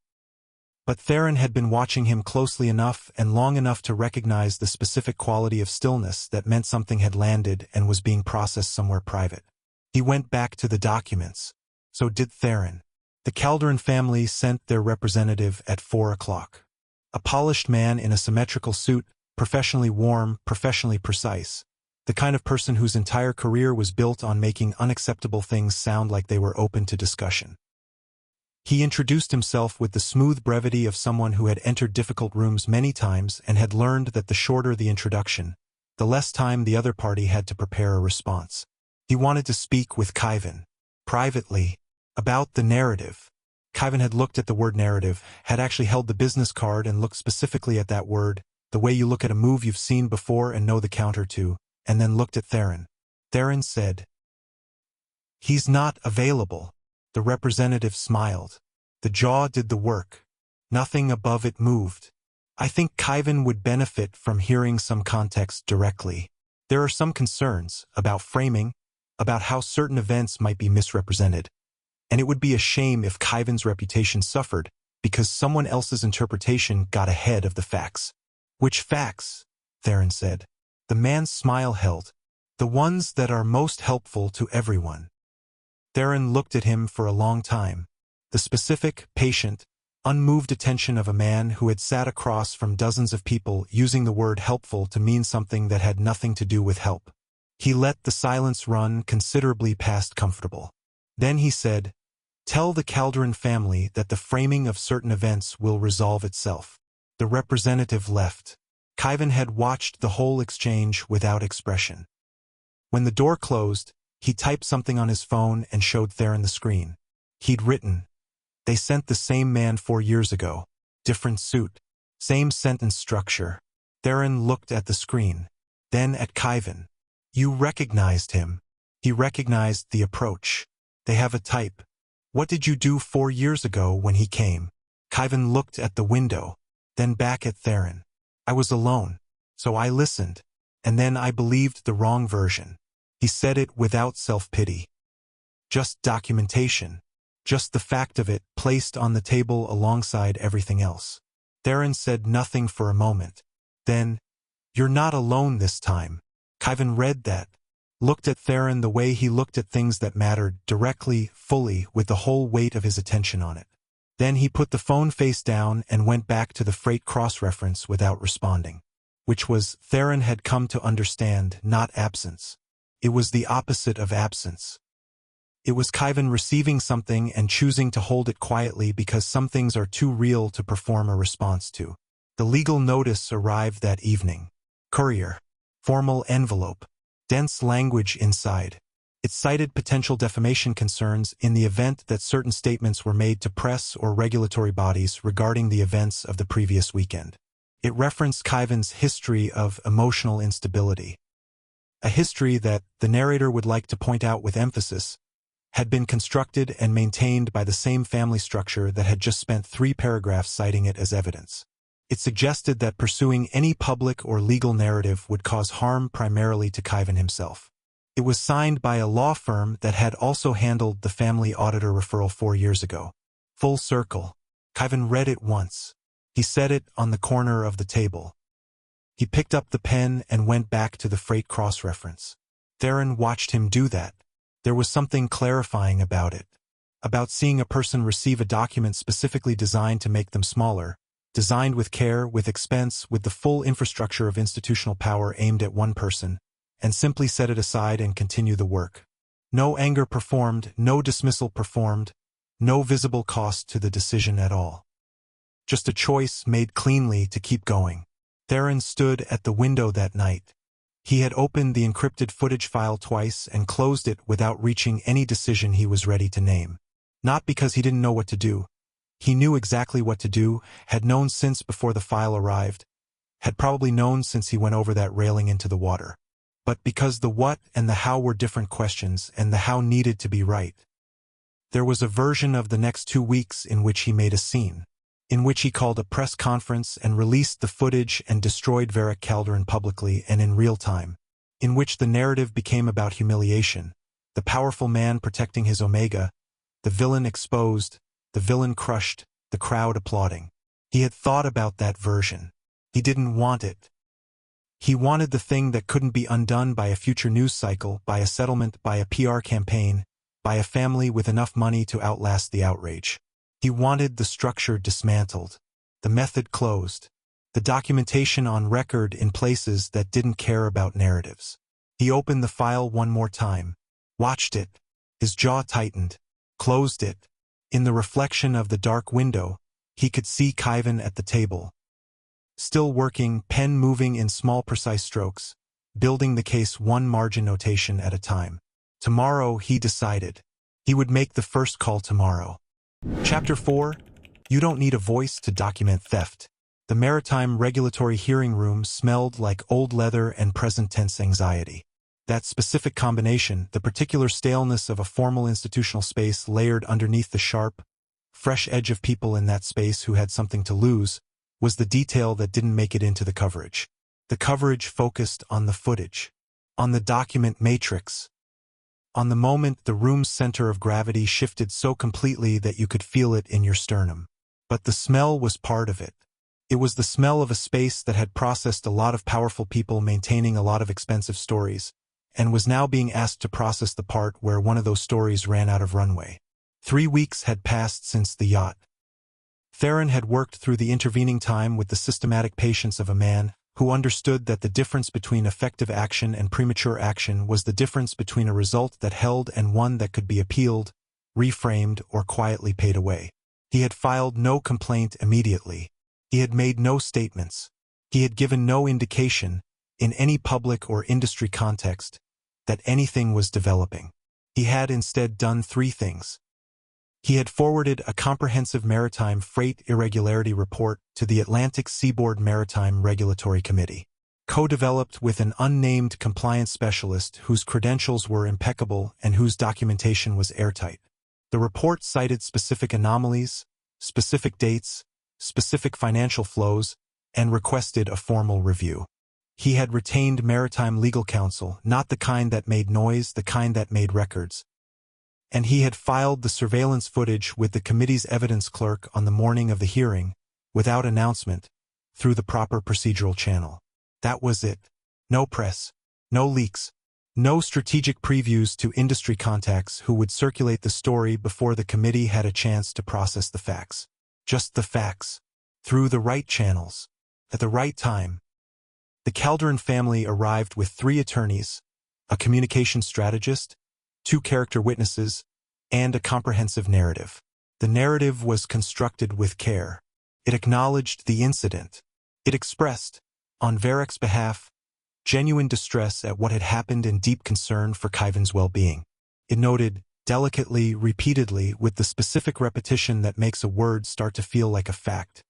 But Theron had been watching him closely enough and long enough to recognize the specific quality of stillness that meant something had landed and was being processed somewhere private. He went back to the documents. So did Theron. The Calderon family sent their representative at 4 o'clock. A polished man in a symmetrical suit, professionally warm, professionally precise. The kind of person whose entire career was built on making unacceptable things sound like they were open to discussion. He introduced himself with the smooth brevity of someone who had entered difficult rooms many times and had learned that the shorter the introduction, the less time the other party had to prepare a response. He wanted to speak with Kaiven, privately, about the narrative. Kaiven had looked at the word narrative, had actually held the business card and looked specifically at that word, the way you look at a move you've seen before and know the counter to, and then looked at Theron. Theron said, "He's not available." The representative smiled. The jaw did the work. Nothing above it moved. "I think Kaiven would benefit from hearing some context directly. There are some concerns about framing, about how certain events might be misrepresented. And it would be a shame if Kaiven's reputation suffered because someone else's interpretation got ahead of the facts." "Which facts?" Theron said. The man's smile held. "The ones that are most helpful to everyone." Theron looked at him for a long time. The specific, patient, unmoved attention of a man who had sat across from dozens of people using the word helpful to mean something that had nothing to do with help. He let the silence run considerably past comfortable. Then he said, "Tell the Calderon family that the framing of certain events will resolve itself." The representative left. Kaiven had watched the whole exchange without expression. When the door closed, he typed something on his phone and showed Theron the screen. He'd written, "They sent the same man 4 years ago. Different suit. Same sentence structure." Theron looked at the screen. Then at Kaiven. "You recognized him." He recognized the approach. "They have a type. What did you do 4 years ago when he came?" Kaiven looked at the window, then back at Theron. "I was alone, so I listened, and then I believed the wrong version." He said it without self-pity. Just documentation. Just the fact of it placed on the table alongside everything else. Theron said nothing for a moment. Then, "You're not alone this time." Kaiven read that, looked at Theron the way he looked at things that mattered, directly, fully, with the whole weight of his attention on it. Then he put the phone face down and went back to the freight cross-reference without responding. Which was, Theron had come to understand, not absence. It was the opposite of absence. It was Kaiven receiving something and choosing to hold it quietly because some things are too real to perform a response to. The legal notice arrived that evening. Courier. Formal envelope. Dense language inside. It cited potential defamation concerns in the event that certain statements were made to press or regulatory bodies regarding the events of the previous weekend. It referenced Kaiven's history of emotional instability. A history that, the narrator would like to point out with emphasis, had been constructed and maintained by the same family structure that had just spent 3 paragraphs citing it as evidence. It suggested that pursuing any public or legal narrative would cause harm primarily to Kaiven himself. It was signed by a law firm that had also handled the family auditor referral 4 years ago. Full circle. Kaiven read it once. He set it on the corner of the table. He picked up the pen and went back to the freight cross-reference. Theron watched him do that. There was something clarifying about it. About seeing a person receive a document specifically designed to make them smaller, designed with care, with expense, with the full infrastructure of institutional power aimed at one person, and simply set it aside and continue the work. No anger performed, no dismissal performed, no visible cost to the decision at all. Just a choice made cleanly to keep going. Theron stood at the window that night. He had opened the encrypted footage file twice and closed it without reaching any decision he was ready to name. Not because he didn't know what to do. He knew exactly what to do, had known since before the file arrived, had probably known since he went over that railing into the water. But because the what and the how were different questions and the how needed to be right. There was a version of the next 2 weeks in which he made a scene, in which he called a press conference and released the footage and destroyed Varric Calderon publicly and in real time, in which the narrative became about humiliation, the powerful man protecting his omega, the villain exposed, the villain crushed, the crowd applauding. He had thought about that version. He didn't want it. He wanted the thing that couldn't be undone by a future news cycle, by a settlement, by a PR campaign, by a family with enough money to outlast the outrage. He wanted the structure dismantled, the method closed, the documentation on record in places that didn't care about narratives. He opened the file one more time, watched it, his jaw tightened, closed it. In the reflection of the dark window, he could see Kaiven at the table, still working, pen moving in small precise strokes, building the case one margin notation at a time. Tomorrow, he decided. He would make the first call tomorrow. Chapter 4. You don't need a voice to document theft. The maritime regulatory hearing room smelled like old leather and present-tense anxiety. That specific combination, the particular staleness of a formal institutional space layered underneath the sharp, fresh edge of people in that space who had something to lose, was the detail that didn't make it into the coverage. The coverage focused on the footage, on the document matrix, on the moment the room's center of gravity shifted so completely that you could feel it in your sternum. But the smell was part of it. It was the smell of a space that had processed a lot of powerful people maintaining a lot of expensive stories, and was now being asked to process the part where one of those stories ran out of runway. 3 weeks had passed since the yacht. Theron had worked through the intervening time with the systematic patience of a man who understood that the difference between effective action and premature action was the difference between a result that held and one that could be appealed, reframed, or quietly paid away. He had filed no complaint immediately. He had made no statements. He had given no indication, in any public or industry context, that anything was developing. He had instead done 3 things. He had forwarded a comprehensive maritime freight irregularity report to the Atlantic Seaboard Maritime Regulatory Committee, co-developed with an unnamed compliance specialist whose credentials were impeccable and whose documentation was airtight. The report cited specific anomalies, specific dates, specific financial flows, and requested a formal review. He had retained maritime legal counsel, not the kind that made noise, the kind that made records. And he had filed the surveillance footage with the committee's evidence clerk on the morning of the hearing, without announcement, through the proper procedural channel. That was it. No press, no leaks, no strategic previews to industry contacts who would circulate the story before the committee had a chance to process the facts. Just the facts, through the right channels, at the right time. The Calderon family arrived with 3 attorneys, a communication strategist, 2 character witnesses, and a comprehensive narrative. The narrative was constructed with care. It acknowledged the incident. It expressed, on Varrick's behalf, genuine distress at what had happened and deep concern for Kaiven's well-being. It noted, delicately, repeatedly, with the specific repetition that makes a word start to feel like a fact,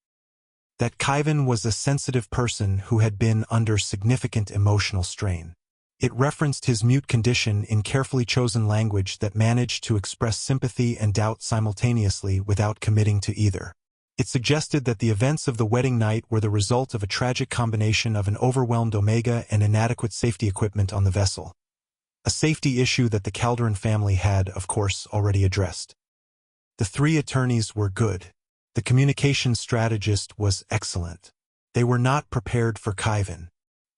that Kaiven was a sensitive person who had been under significant emotional strain. It referenced his mute condition in carefully chosen language that managed to express sympathy and doubt simultaneously without committing to either. It suggested that the events of the wedding night were the result of a tragic combination of an overwhelmed Omega and inadequate safety equipment on the vessel. A safety issue that the Calderon family had, of course, already addressed. The 3 attorneys were good. The communication strategist was excellent. They were not prepared for Kaiven.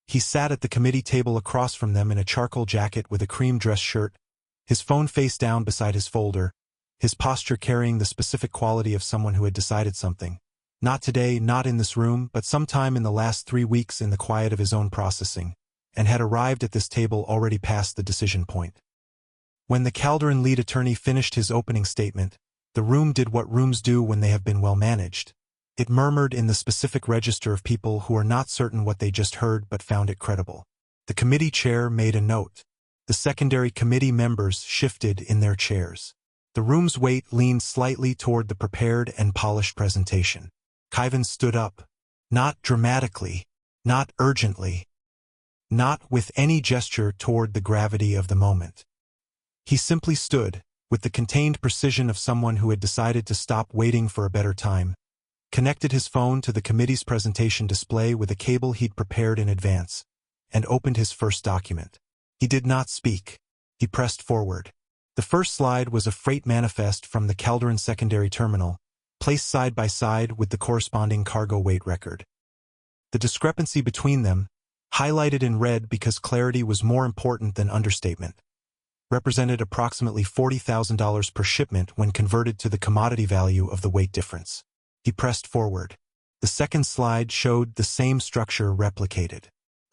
He sat at the committee table across from them in a charcoal jacket with a cream dress shirt, his phone face down beside his folder, his posture carrying the specific quality of someone who had decided something. Not today, not in this room, but sometime in the last 3 weeks in the quiet of his own processing, and had arrived at this table already past the decision point. When the Calderon lead attorney finished his opening statement, the room did what rooms do when they have been well managed. It murmured in the specific register of people who are not certain what they just heard but found it credible. The committee chair made a note. The secondary committee members shifted in their chairs. The room's weight leaned slightly toward the prepared and polished presentation. Kaiven stood up. Not dramatically, not urgently, not with any gesture toward the gravity of the moment. He simply stood, with the contained precision of someone who had decided to stop waiting for a better time, connected his phone to the committee's presentation display with a cable he'd prepared in advance, and opened his first document. He did not speak. He pressed forward. The first slide was a freight manifest from the Calderon secondary terminal, placed side by side with the corresponding cargo weight record. The discrepancy between them, highlighted in red because clarity was more important than understatement, represented approximately $40,000 per shipment when converted to the commodity value of the weight difference. He pressed forward. The second slide showed the same structure replicated.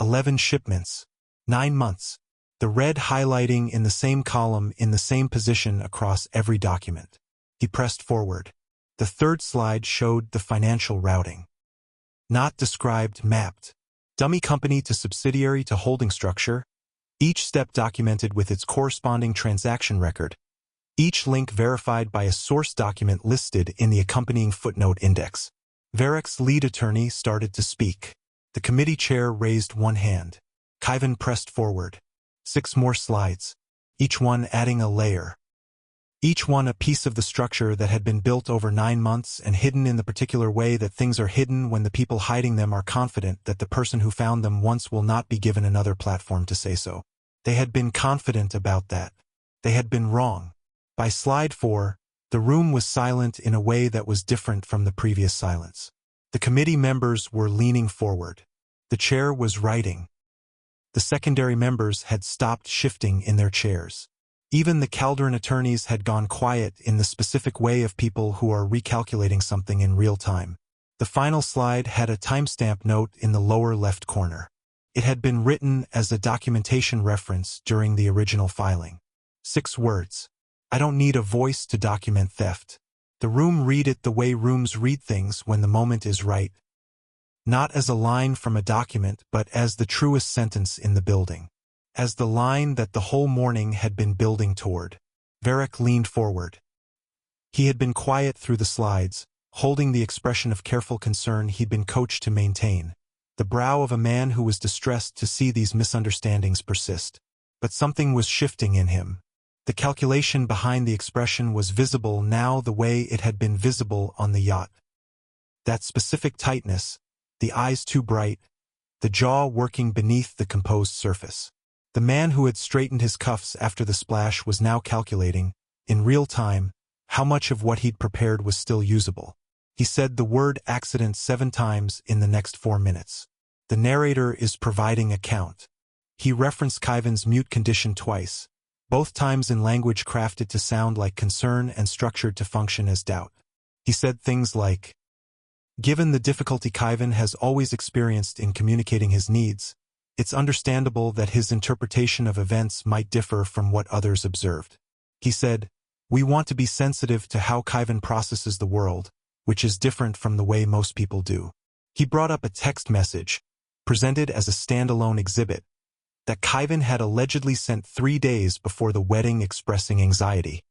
11 shipments, 9 months. The red highlighting in the same column in the same position across every document. He pressed forward. The third slide showed the financial routing. Not described, mapped. Dummy company to subsidiary to holding structure. Each step documented with its corresponding transaction record. Each link verified by a source document listed in the accompanying footnote index. Verrek's lead attorney started to speak. The committee chair raised one hand. Kaiven pressed forward. 6 more slides. Each one adding a layer. Each one a piece of the structure that had been built over 9 months and hidden in the particular way that things are hidden when the people hiding them are confident that the person who found them once will not be given another platform to say so. They had been confident about that. They had been wrong. By slide 4, the room was silent in a way that was different from the previous silence. The committee members were leaning forward. The chair was writing. The secondary members had stopped shifting in their chairs. Even the Calderon attorneys had gone quiet in the specific way of people who are recalculating something in real time. The final slide had a timestamp note in the lower left corner. It had been written as a documentation reference during the original filing. 6 words. I don't need a voice to document theft. The room read it the way rooms read things when the moment is right. Not as a line from a document, but as the truest sentence in the building. As the line that the whole morning had been building toward. Verrek leaned forward. He had been quiet through the slides, holding the expression of careful concern he'd been coached to maintain. The brow of a man who was distressed to see these misunderstandings persist. But something was shifting in him. The calculation behind the expression was visible now the way it had been visible on the yacht. That specific tightness, the eyes too bright, the jaw working beneath the composed surface. The man who had straightened his cuffs after the splash was now calculating, in real time, how much of what he'd prepared was still usable. He said the word accident 7 times in the next 4 minutes. The narrator is providing a count. He referenced Kaiven's mute condition twice, both times in language crafted to sound like concern and structured to function as doubt. He said things like, given the difficulty Kaiven has always experienced in communicating his needs, it's understandable that his interpretation of events might differ from what others observed. He said, we want to be sensitive to how Kaiven processes the world, which is different from the way most people do. He brought up a text message, presented as a standalone exhibit, that Kaiven had allegedly sent 3 days before the wedding expressing anxiety.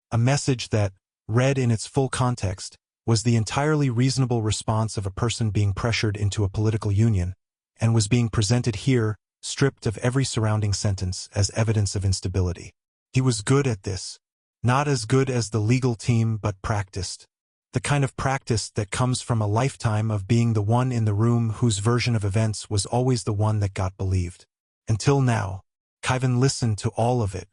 A message that, read in its full context, was the entirely reasonable response of a person being pressured into a political union, and was being presented here, stripped of every surrounding sentence, as evidence of instability. He was good at this. Not as good as the legal team, but practiced. The kind of practice that comes from a lifetime of being the one in the room whose version of events was always the one that got believed. Until now, Kaiven listened to all of it.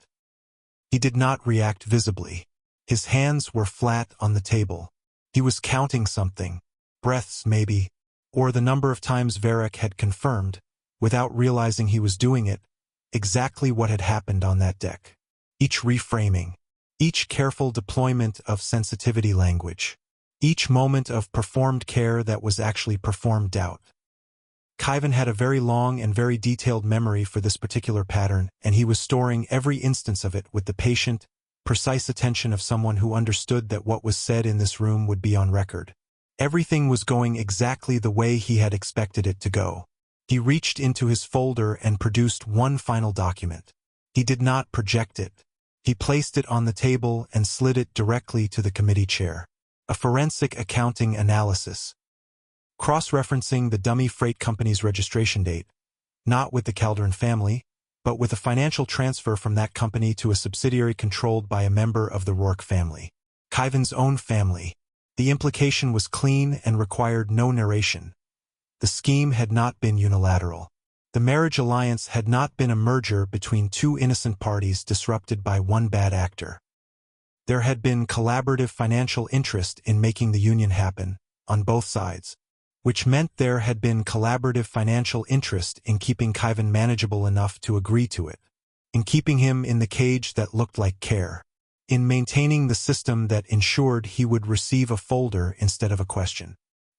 He did not react visibly. His hands were flat on the table. He was counting something, breaths maybe, or the number of times Verrek had confirmed, without realizing he was doing it, exactly what had happened on that deck. Each reframing, each careful deployment of sensitivity language, each moment of performed care that was actually performed doubt. Kaiven had a very long and very detailed memory for this particular pattern, and he was storing every instance of it with the patient, precise attention of someone who understood that what was said in this room would be on record. Everything was going exactly the way he had expected it to go. He reached into his folder and produced one final document. He did not project it. He placed it on the table and slid it directly to the committee chair. A forensic accounting analysis. Cross-referencing the dummy freight company's registration date, not with the Calderon family, but with a financial transfer from that company to a subsidiary controlled by a member of the Rourke family. Kaiven's own family. The implication was clean and required no narration. The scheme had not been unilateral. The marriage alliance had not been a merger between 2 innocent parties disrupted by one bad actor. There had been collaborative financial interest in making the union happen, on both sides, which meant there had been collaborative financial interest in keeping Kaiven manageable enough to agree to it, in keeping him in the cage that looked like care, in maintaining the system that ensured he would receive a folder instead of a question.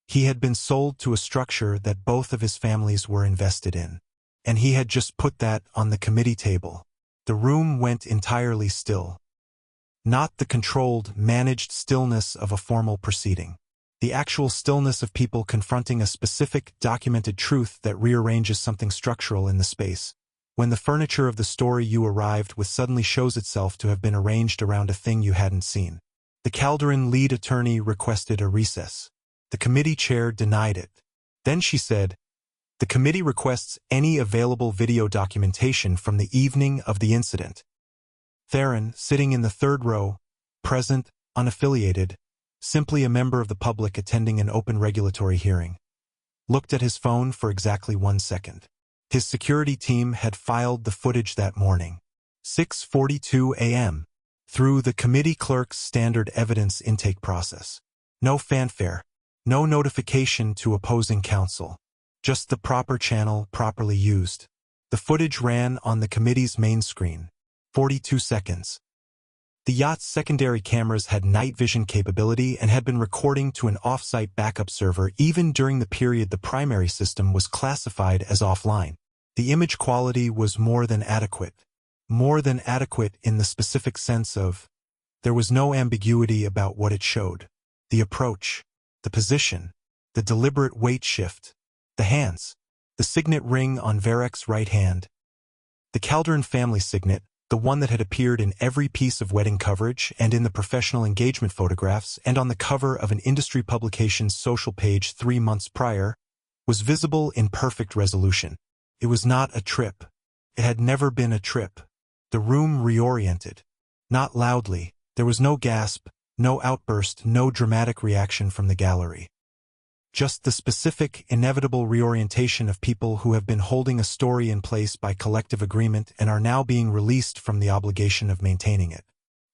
He had been sold to a structure that both of his families were invested in, and he had just put that on the committee table. The room went entirely still. Not the controlled, managed stillness of a formal proceeding. The actual stillness of people confronting a specific, documented truth that rearranges something structural in the space. When the furniture of the story you arrived with suddenly shows itself to have been arranged around a thing you hadn't seen. The Calderon lead attorney requested a recess. The committee chair denied it. Then she said, "The committee requests any available video documentation from the evening of the incident." Theron, sitting in the third row, present, unaffiliated, simply a member of the public attending an open regulatory hearing, looked at his phone for exactly 1 second. His security team had filed the footage that morning, 6:42 a.m., through the committee clerk's standard evidence intake process. No fanfare, no notification to opposing counsel, just the proper channel properly used. The footage ran on the committee's main screen, 42 seconds. The yacht's secondary cameras had night vision capability and had been recording to an off-site backup server even during the period the primary system was classified as offline. The image quality was more than adequate. More than adequate in the specific sense of, there was no ambiguity about what it showed. The approach, the position, the deliberate weight shift, the hands, the signet ring on Verek's right hand. The Calderon family signet, the one that had appeared in every piece of wedding coverage and in the professional engagement photographs and on the cover of an industry publication's social page 3 months prior, was visible in perfect resolution. It was not a trip. It had never been a trip. The room reoriented. Not loudly. There was no gasp, no outburst, no dramatic reaction from the gallery. Just the specific, inevitable reorientation of people who have been holding a story in place by collective agreement and are now being released from the obligation of maintaining it.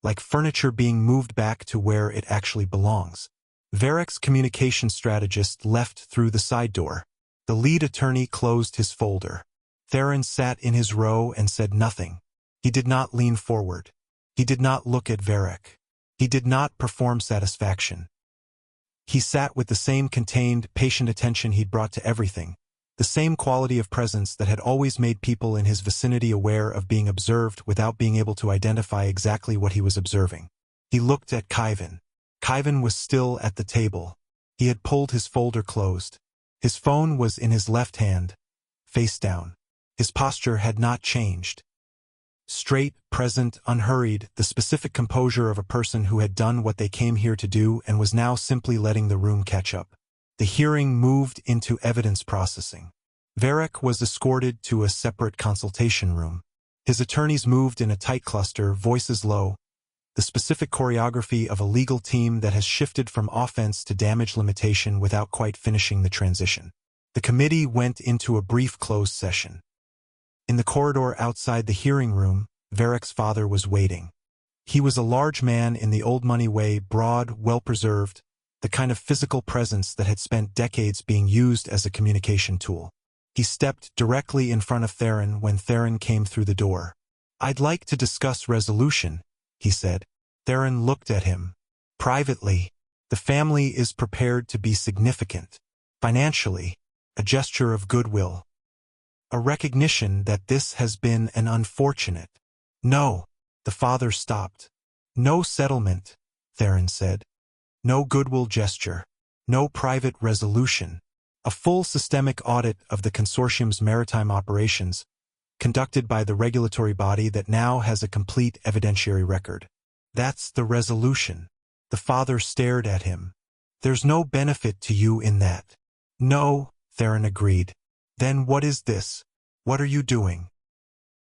Like furniture being moved back to where it actually belongs. Verek's communication strategist left through the side door. The lead attorney closed his folder. Theron sat in his row and said nothing. He did not lean forward. He did not look at Verek. He did not perform satisfaction. He sat with the same contained, patient attention he'd brought to everything, the same quality of presence that had always made people in his vicinity aware of being observed without being able to identify exactly what he was observing. He looked at Kaiven. Kaiven was still at the table. He had pulled his folder closed. His phone was in his left hand, face down. His posture had not changed. Straight, present, unhurried, the specific composure of a person who had done what they came here to do and was now simply letting the room catch up. The hearing moved into evidence processing. Verek was escorted to a separate consultation room. His attorneys moved in a tight cluster, voices low, the specific choreography of a legal team that has shifted from offense to damage limitation without quite finishing the transition. The committee went into a brief closed session. In the corridor outside the hearing room, Verek's father was waiting. He was a large man in the old money way, broad, well-preserved, the kind of physical presence that had spent decades being used as a communication tool. He stepped directly in front of Theron when Theron came through the door. "I'd like to discuss resolution," he said. Theron looked at him. "Privately, the family is prepared to be significant. Financially, a gesture of goodwill. A recognition that this has been an unfortunate." "No," the father stopped. "No settlement," Theron said. "No goodwill gesture. No private resolution. A full systemic audit of the consortium's maritime operations, conducted by the regulatory body that now has a complete evidentiary record. That's the resolution." The father stared at him. "There's no benefit to you in that." "No," Theron agreed. "Then what is this? What are you doing?"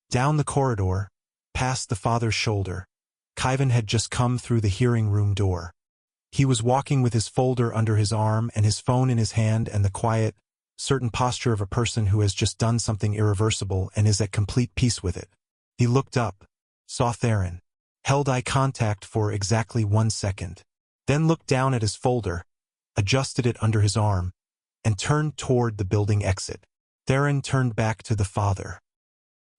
Down the corridor, past the father's shoulder, Kaiven had just come through the hearing room door. He was walking with his folder under his arm and his phone in his hand and the quiet, certain posture of a person who has just done something irreversible and is at complete peace with it. He looked up, saw Theron, held eye contact for exactly 1 second, then looked down at his folder, adjusted it under his arm, and turned toward the building exit. Theron turned back to the father.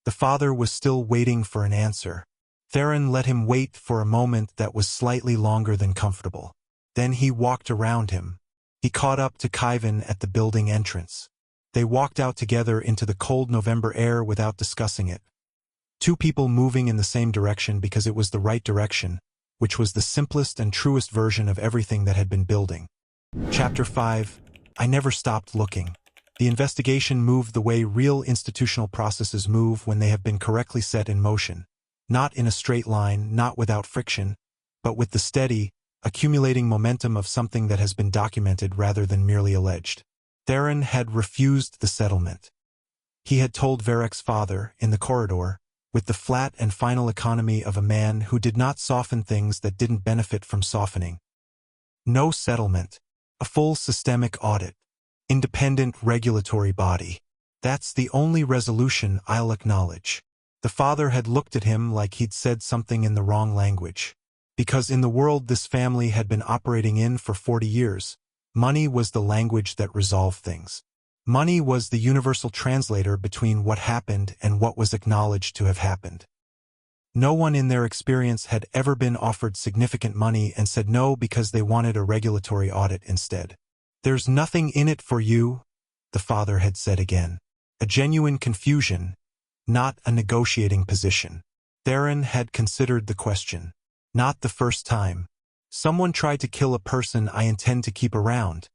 The father was still waiting for an answer. Theron let him wait for a moment that was slightly longer than comfortable. Then he walked around him. He caught up to Kaiven at the building entrance. They walked out together into the cold November air without discussing it. Two people moving in the same direction because it was the right direction, which was the simplest and truest version of everything that had been building. Chapter 5. I never stopped looking. The investigation moved the way real institutional processes move when they have been correctly set in motion. Not in a straight line, not without friction, but with the steady, accumulating momentum of something that has been documented rather than merely alleged. Theron had refused the settlement. He had told Verrek's father, in the corridor, with the flat and final economy of a man who did not soften things that didn't benefit from softening. No settlement. A full systemic audit. Independent regulatory body. That's the only resolution I'll acknowledge. The father had looked at him like he'd said something in the wrong language. Because in the world this family had been operating in for 40 years, money was the language that resolved things. Money was the universal translator between what happened and what was acknowledged to have happened. No one in their experience had ever been offered significant money and said no because they wanted a regulatory audit instead. There's nothing in it for you, the father had said again. A genuine confusion, not a negotiating position. Theron had considered the question. Not the first time. Someone tried to kill a person I intend to keep around,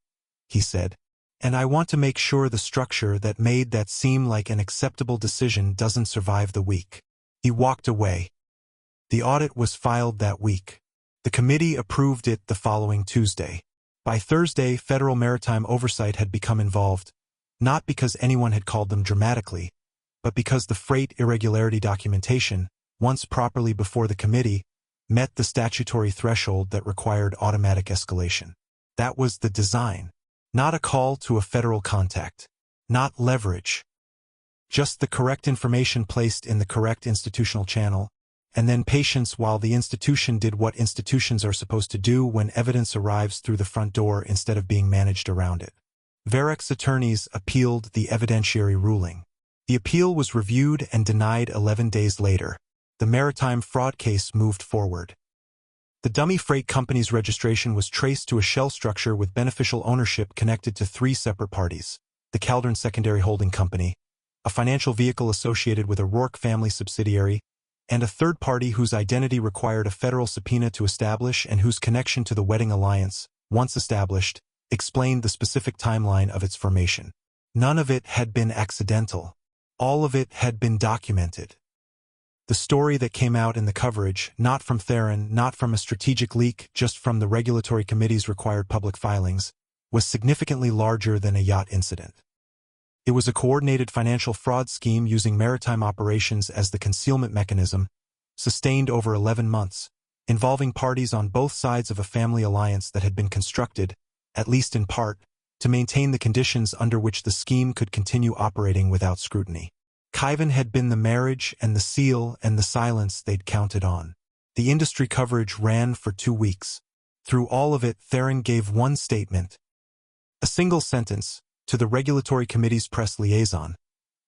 he said. And I want to make sure the structure that made that seem like an acceptable decision doesn't survive the week. He walked away. The audit was filed that week. The committee approved it the following Tuesday. By Thursday, Federal Maritime Oversight had become involved, not because anyone had called them dramatically, but because the freight irregularity documentation, once properly before the committee, met the statutory threshold that required automatic escalation. That was the design. Not a call to a federal contact. Not leverage. Just the correct information placed in the correct institutional channel, and then patience while the institution did what institutions are supposed to do when evidence arrives through the front door instead of being managed around it. Verrek's attorneys appealed the evidentiary ruling. The appeal was reviewed and denied 11 days later. The maritime fraud case moved forward. The dummy freight company's registration was traced to a shell structure with beneficial ownership connected to 3 separate parties: the Caldron Secondary Holding Company, a financial vehicle associated with a Rourke family subsidiary, and a third party whose identity required a federal subpoena to establish and whose connection to the wedding alliance, once established, explained the specific timeline of its formation. None of it had been accidental. All of it had been documented. The story that came out in the coverage, not from Theron, not from a strategic leak, just from the regulatory committee's required public filings, was significantly larger than a yacht incident. It was a coordinated financial fraud scheme using maritime operations as the concealment mechanism, sustained over 11 months, involving parties on both sides of a family alliance that had been constructed, at least in part, to maintain the conditions under which the scheme could continue operating without scrutiny. Kaiven had been the marriage and the seal and the silence they'd counted on. The industry coverage ran for 2 weeks. Through all of it, Theron gave one statement. A single sentence, to the regulatory committee's press liaison,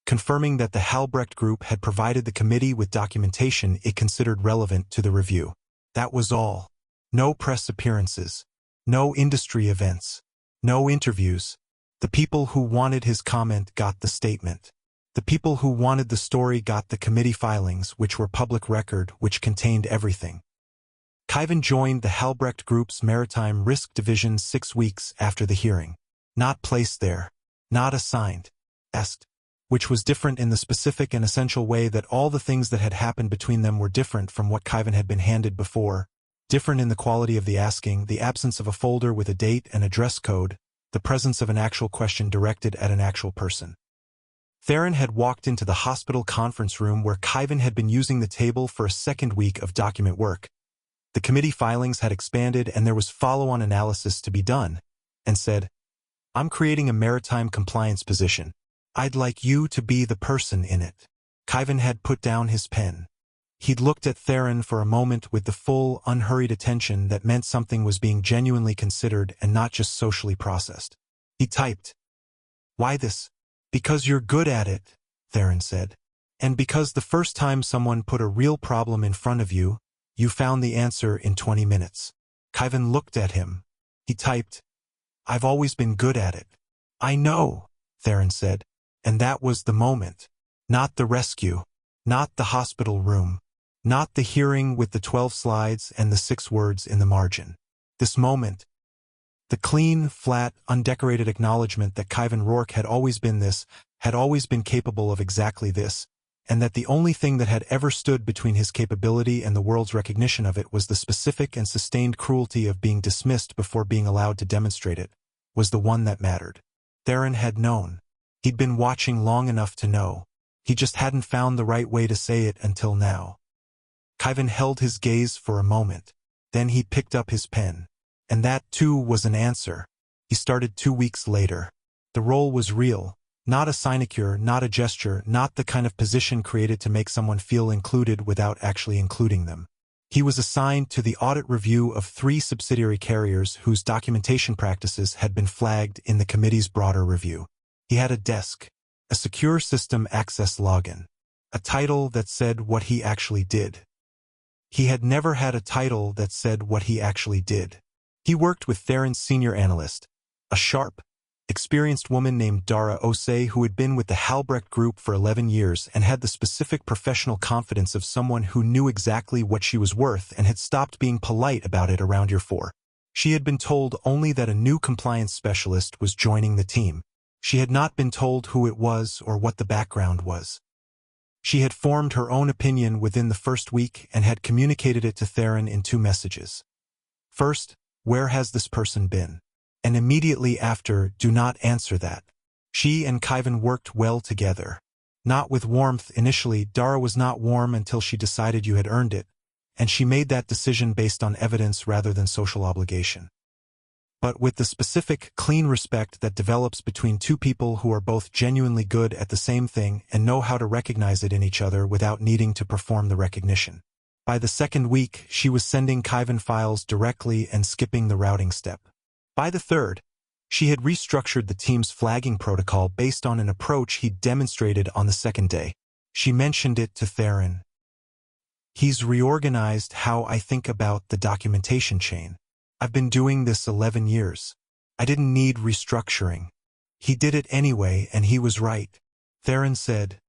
confirming that the Halbrecht Group had provided the committee with documentation it considered relevant to the review. That was all. No press appearances. No industry events. No interviews. The people who wanted his comment got the statement. The people who wanted the story got the committee filings, which were public record, which contained everything. Kaiven joined the Halbrecht Group's Maritime Risk Division 6 weeks after the hearing. Not placed there. Not assigned. Asked. Which was different in the specific and essential way that all the things that had happened between them were different from what Kaiven had been handed before. Different in the quality of the asking, the absence of a folder with a date and a dress code, the presence of an actual question directed at an actual person. Theron had walked into the hospital conference room where Kaiven had been using the table for a second week of document work. The committee filings had expanded and there was follow-on analysis to be done, and said, "I'm creating a maritime compliance position. I'd like you to be the person in it." Kaiven had put down his pen. He'd looked at Theron for a moment with the full, unhurried attention that meant something was being genuinely considered and not just socially processed. He typed, "Why this?" "Because you're good at it," Theron said. "And because the first time someone put a real problem in front of you, you found the answer in 20 minutes. Kaiven looked at him. He typed, "I've always been good at it." "I know," Theron said. And that was the moment. Not the rescue. Not the hospital room. Not the hearing with the 12 slides and the 6 words in the margin. This moment, the clean, flat, undecorated acknowledgement that Kaiven Rourke had always been capable of exactly this, and that the only thing that had ever stood between his capability and the world's recognition of it was the specific and sustained cruelty of being dismissed before being allowed to demonstrate it, was the one that mattered. Theron had known. He'd been watching long enough to know. He just hadn't found the right way to say it until now. Kaiven held his gaze for a moment. Then he picked up his pen. And that, too, was an answer. He started 2 weeks later. The role was real. Not a sinecure, not a gesture, not the kind of position created to make someone feel included without actually including them. He was assigned to the audit review of 3 subsidiary carriers whose documentation practices had been flagged in the committee's broader review. He had a desk, a secure system access login, a title that said what he actually did. He had never had a title that said what he actually did. He worked with Theron's senior analyst, a sharp, experienced woman named Dara Osei who had been with the Halbrecht group for 11 years and had the specific professional confidence of someone who knew exactly what she was worth and had stopped being polite about it around year 4. She had been told only that a new compliance specialist was joining the team. She had not been told who it was or what the background was. She had formed her own opinion within the first week and had communicated it to Theron in 2 messages. First, where has this person been? And immediately after, do not answer that. She and Kaiven worked well together. Not with warmth initially. Dara was not warm until she decided you had earned it, and she made that decision based on evidence rather than social obligation. But with the specific, clean respect that develops between 2 people who are both genuinely good at the same thing and know how to recognize it in each other without needing to perform the recognition. By the 2nd week, she was sending Kaiven files directly and skipping the routing step. By the 3rd, she had restructured the team's flagging protocol based on an approach he'd demonstrated on the 2nd day. She mentioned it to Theron. He's reorganized how I think about the documentation chain. I've been doing this 11 years. I didn't need restructuring. He did it anyway, and he was right. Theron said,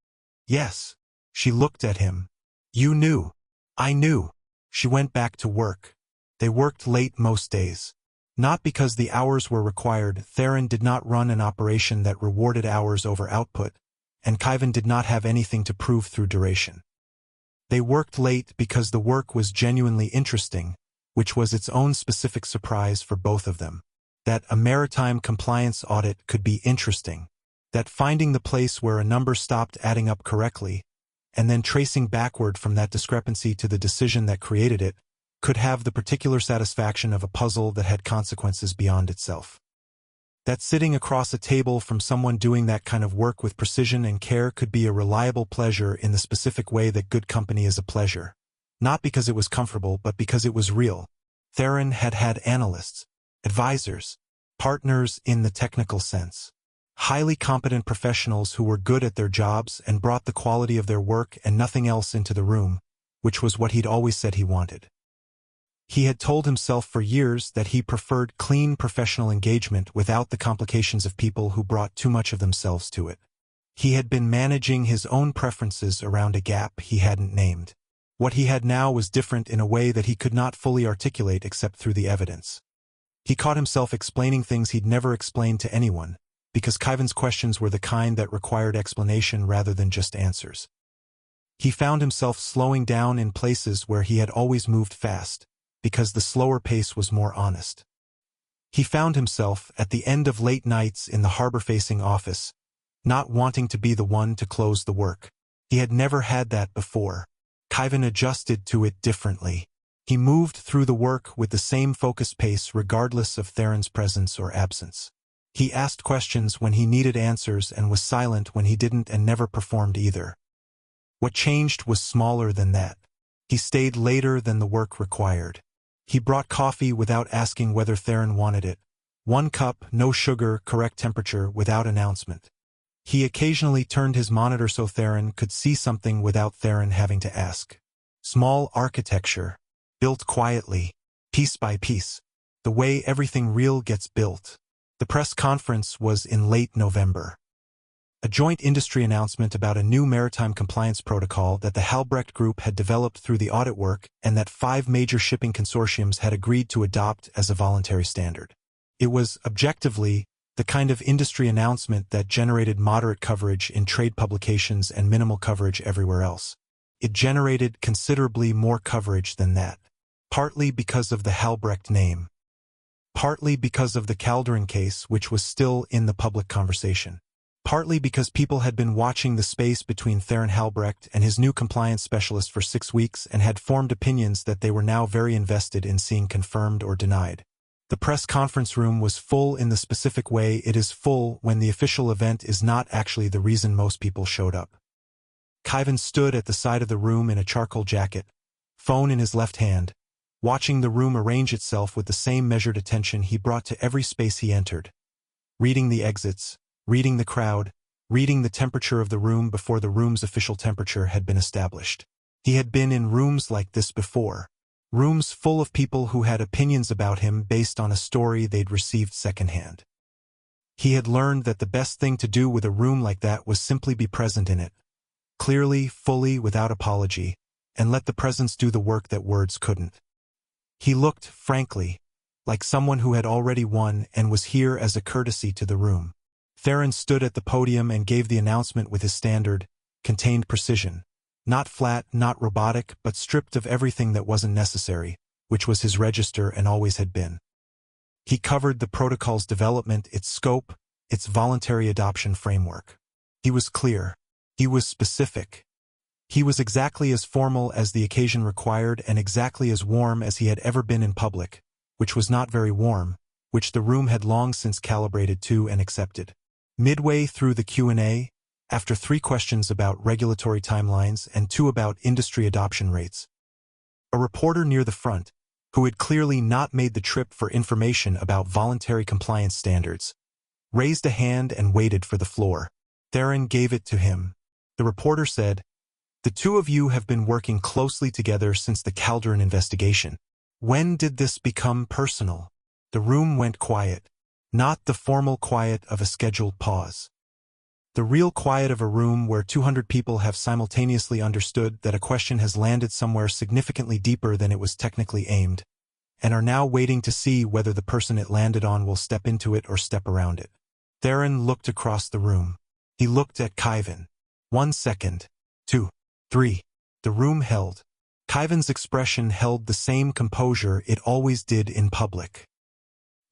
yes. She looked at him. You knew. I knew. She went back to work. They worked late most days. Not because the hours were required. Theron did not run an operation that rewarded hours over output, and Kaiven did not have anything to prove through duration. They worked late because the work was genuinely interesting, which was its own specific surprise for both of them. That a maritime compliance audit could be interesting. That finding the place where a number stopped adding up correctly, and then tracing backward from that discrepancy to the decision that created it, could have the particular satisfaction of a puzzle that had consequences beyond itself. That sitting across a table from someone doing that kind of work with precision and care could be a reliable pleasure in the specific way that good company is a pleasure. Not because it was comfortable, but because it was real. Theron had had analysts, advisors, partners in the technical sense. Highly competent professionals who were good at their jobs and brought the quality of their work and nothing else into the room, which was what he'd always said he wanted. He had told himself for years that he preferred clean professional engagement without the complications of people who brought too much of themselves to it. He had been managing his own preferences around a gap he hadn't named. What he had now was different in a way that he could not fully articulate except through the evidence. He caught himself explaining things he'd never explained to anyone, because Kaiven's questions were the kind that required explanation rather than just answers. He found himself slowing down in places where he had always moved fast, because the slower pace was more honest. He found himself, at the end of late nights in the harbor-facing office, not wanting to be the one to close the work. He had never had that before. Kaiven adjusted to it differently. He moved through the work with the same focused pace regardless of Theron's presence or absence. He asked questions when he needed answers and was silent when he didn't and never performed either. What changed was smaller than that. He stayed later than the work required. He brought coffee without asking whether Theron wanted it. 1 cup, no sugar, correct temperature, without announcement. He occasionally turned his monitor so Theron could see something without Theron having to ask. Small architecture, built quietly, piece by piece, the way everything real gets built. The press conference was in late November. A joint industry announcement about a new maritime compliance protocol that the Halbrecht Group had developed through the audit work and that 5 major shipping consortiums had agreed to adopt as a voluntary standard. It was, objectively, the kind of industry announcement that generated moderate coverage in trade publications and minimal coverage everywhere else. It generated considerably more coverage than that. Partly because of the Halbrecht name. Partly because of the Calderon case, which was still in the public conversation. Partly because people had been watching the space between Theron Halbrecht and his new compliance specialist for 6 weeks and had formed opinions that they were now very invested in seeing confirmed or denied. The press conference room was full in the specific way it is full when the official event is not actually the reason most people showed up. Kaiven stood at the side of the room in a charcoal jacket, phone in his left hand, watching the room arrange itself with the same measured attention he brought to every space he entered. Reading the exits, reading the crowd, reading the temperature of the room before the room's official temperature had been established. He had been in rooms like this before. Rooms full of people who had opinions about him based on a story they'd received secondhand. He had learned that the best thing to do with a room like that was simply be present in it, clearly, fully, without apology, and let the presence do the work that words couldn't. He looked, frankly, like someone who had already won and was here as a courtesy to the room. Theron stood at the podium and gave the announcement with his standard, contained precision. Not flat, not robotic, but stripped of everything that wasn't necessary, which was his register and always had been. He covered the protocol's development, its scope, its voluntary adoption framework. He was clear. He was specific. He was exactly as formal as the occasion required and exactly as warm as he had ever been in public, which was not very warm, which the room had long since calibrated to and accepted. Midway through the Q&A, after 3 questions about regulatory timelines and 2 about industry adoption rates, a reporter near the front, who had clearly not made the trip for information about voluntary compliance standards, raised a hand and waited for the floor. Theron gave it to him. The reporter said, "The 2 of you have been working closely together since the Calderon investigation. When did this become personal?" The room went quiet. Not the formal quiet of a scheduled pause. The real quiet of a room where 200 people have simultaneously understood that a question has landed somewhere significantly deeper than it was technically aimed, and are now waiting to see whether the person it landed on will step into it or step around it. Theron looked across the room. He looked at Kaiven. 1 second. 2. 3. The room held. Kaiven's expression held the same composure it always did in public.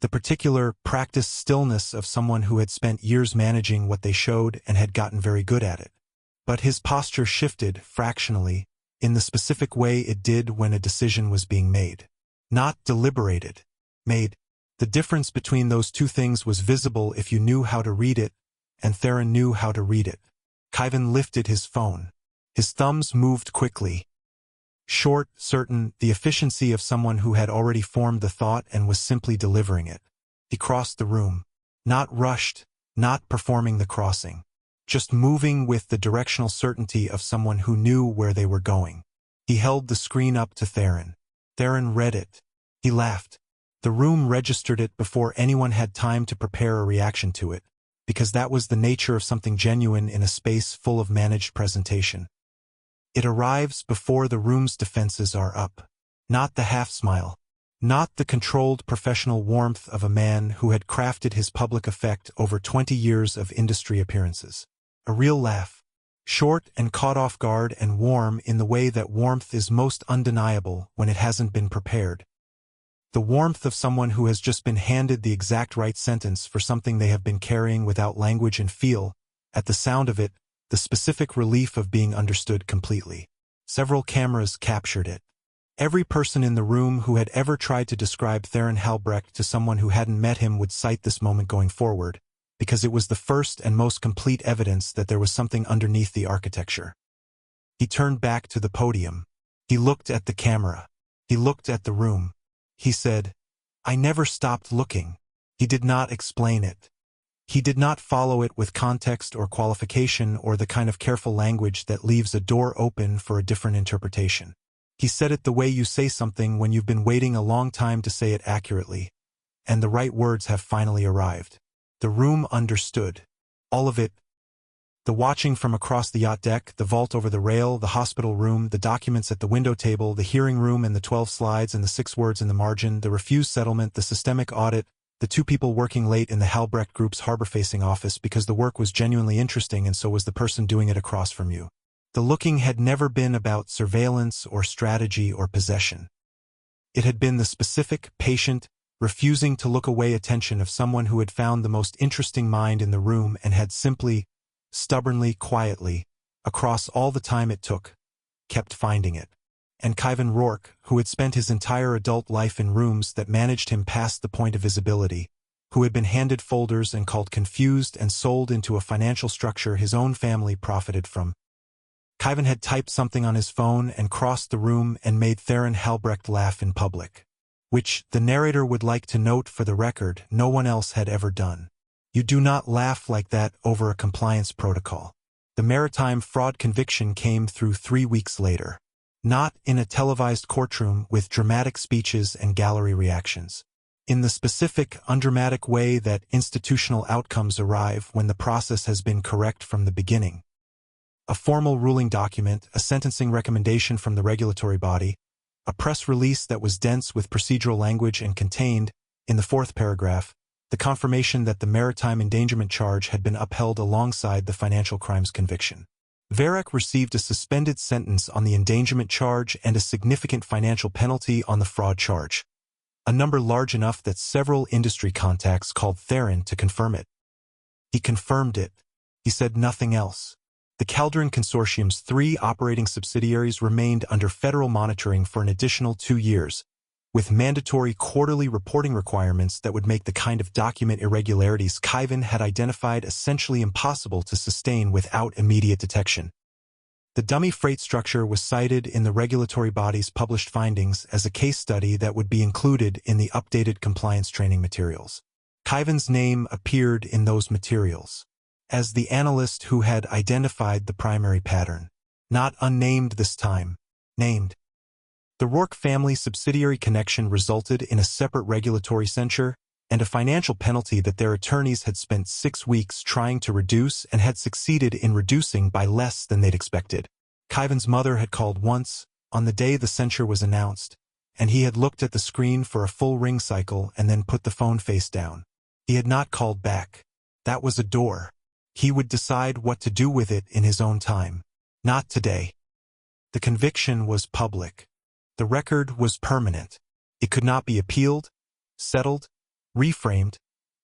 The particular, practiced stillness of someone who had spent years managing what they showed and had gotten very good at it. But his posture shifted, fractionally, in the specific way it did when a decision was being made. Not deliberated. Made. The difference between those 2 things was visible if you knew how to read it, and Theron knew how to read it. Kaiven lifted his phone. His thumbs moved quickly. Short, certain, the efficiency of someone who had already formed the thought and was simply delivering it. He crossed the room. Not rushed, not performing the crossing. Just moving with the directional certainty of someone who knew where they were going. He held the screen up to Theron. Theron read it. He laughed. The room registered it before anyone had time to prepare a reaction to it, because that was the nature of something genuine in a space full of managed presentation. It arrives before the room's defenses are up. Not the half-smile. Not the controlled professional warmth of a man who had crafted his public effect over 20 years of industry appearances. A real laugh. Short and caught off guard and warm in the way that warmth is most undeniable when it hasn't been prepared. The warmth of someone who has just been handed the exact right sentence for something they have been carrying without language and feel, at the sound of it, the specific relief of being understood completely. Several cameras captured it. Every person in the room who had ever tried to describe Theron Halbrecht to someone who hadn't met him would cite this moment going forward, because it was the first and most complete evidence that there was something underneath the architecture. He turned back to the podium. He looked at the camera. He looked at the room. He said, "I never stopped looking." He did not explain it. He did not follow it with context or qualification or the kind of careful language that leaves a door open for a different interpretation. He said it the way you say something when you've been waiting a long time to say it accurately, and the right words have finally arrived. The room understood. All of it. The watching from across the yacht deck, the vault over the rail, the hospital room, the documents at the window table, the hearing room and the 12 slides and the 6 words in the margin, the refused settlement, the systemic audit, the 2 people working late in the Halbrecht Group's harbor-facing office because the work was genuinely interesting and so was the person doing it across from you. The looking had never been about surveillance or strategy or possession. It had been the specific, patient, refusing to look away attention of someone who had found the most interesting mind in the room and had simply, stubbornly, quietly, across all the time it took, kept finding it. And Kaiven Rourke, who had spent his entire adult life in rooms that managed him past the point of visibility, who had been handed folders and called confused and sold into a financial structure his own family profited from. Kaiven had typed something on his phone and crossed the room and made Theron Halbrecht laugh in public, which, the narrator would like to note for the record, no one else had ever done. You do not laugh like that over a compliance protocol. The maritime fraud conviction came through 3 weeks later. Not in a televised courtroom with dramatic speeches and gallery reactions. In the specific, undramatic way that institutional outcomes arrive when the process has been correct from the beginning. A formal ruling document, a sentencing recommendation from the regulatory body, a press release that was dense with procedural language and contained, in the 4th paragraph, the confirmation that the maritime endangerment charge had been upheld alongside the financial crimes conviction. Verek received a suspended sentence on the endangerment charge and a significant financial penalty on the fraud charge, a number large enough that several industry contacts called Theron to confirm it. He confirmed it. He said nothing else. The Calderon Consortium's 3 operating subsidiaries remained under federal monitoring for an additional 2 years, with mandatory quarterly reporting requirements that would make the kind of document irregularities Kaiven had identified essentially impossible to sustain without immediate detection. The dummy freight structure was cited in the regulatory body's published findings as a case study that would be included in the updated compliance training materials. Kaiven's name appeared in those materials as the analyst who had identified the primary pattern. Not unnamed this time, named. The Rourke family subsidiary connection resulted in a separate regulatory censure and a financial penalty that their attorneys had spent 6 weeks trying to reduce and had succeeded in reducing by less than they'd expected. Kaiven's mother had called once, on the day the censure was announced, and he had looked at the screen for a full ring cycle and then put the phone face down. He had not called back. That was a door. He would decide what to do with it in his own time. Not today. The conviction was public. The record was permanent. It could not be appealed, settled, reframed,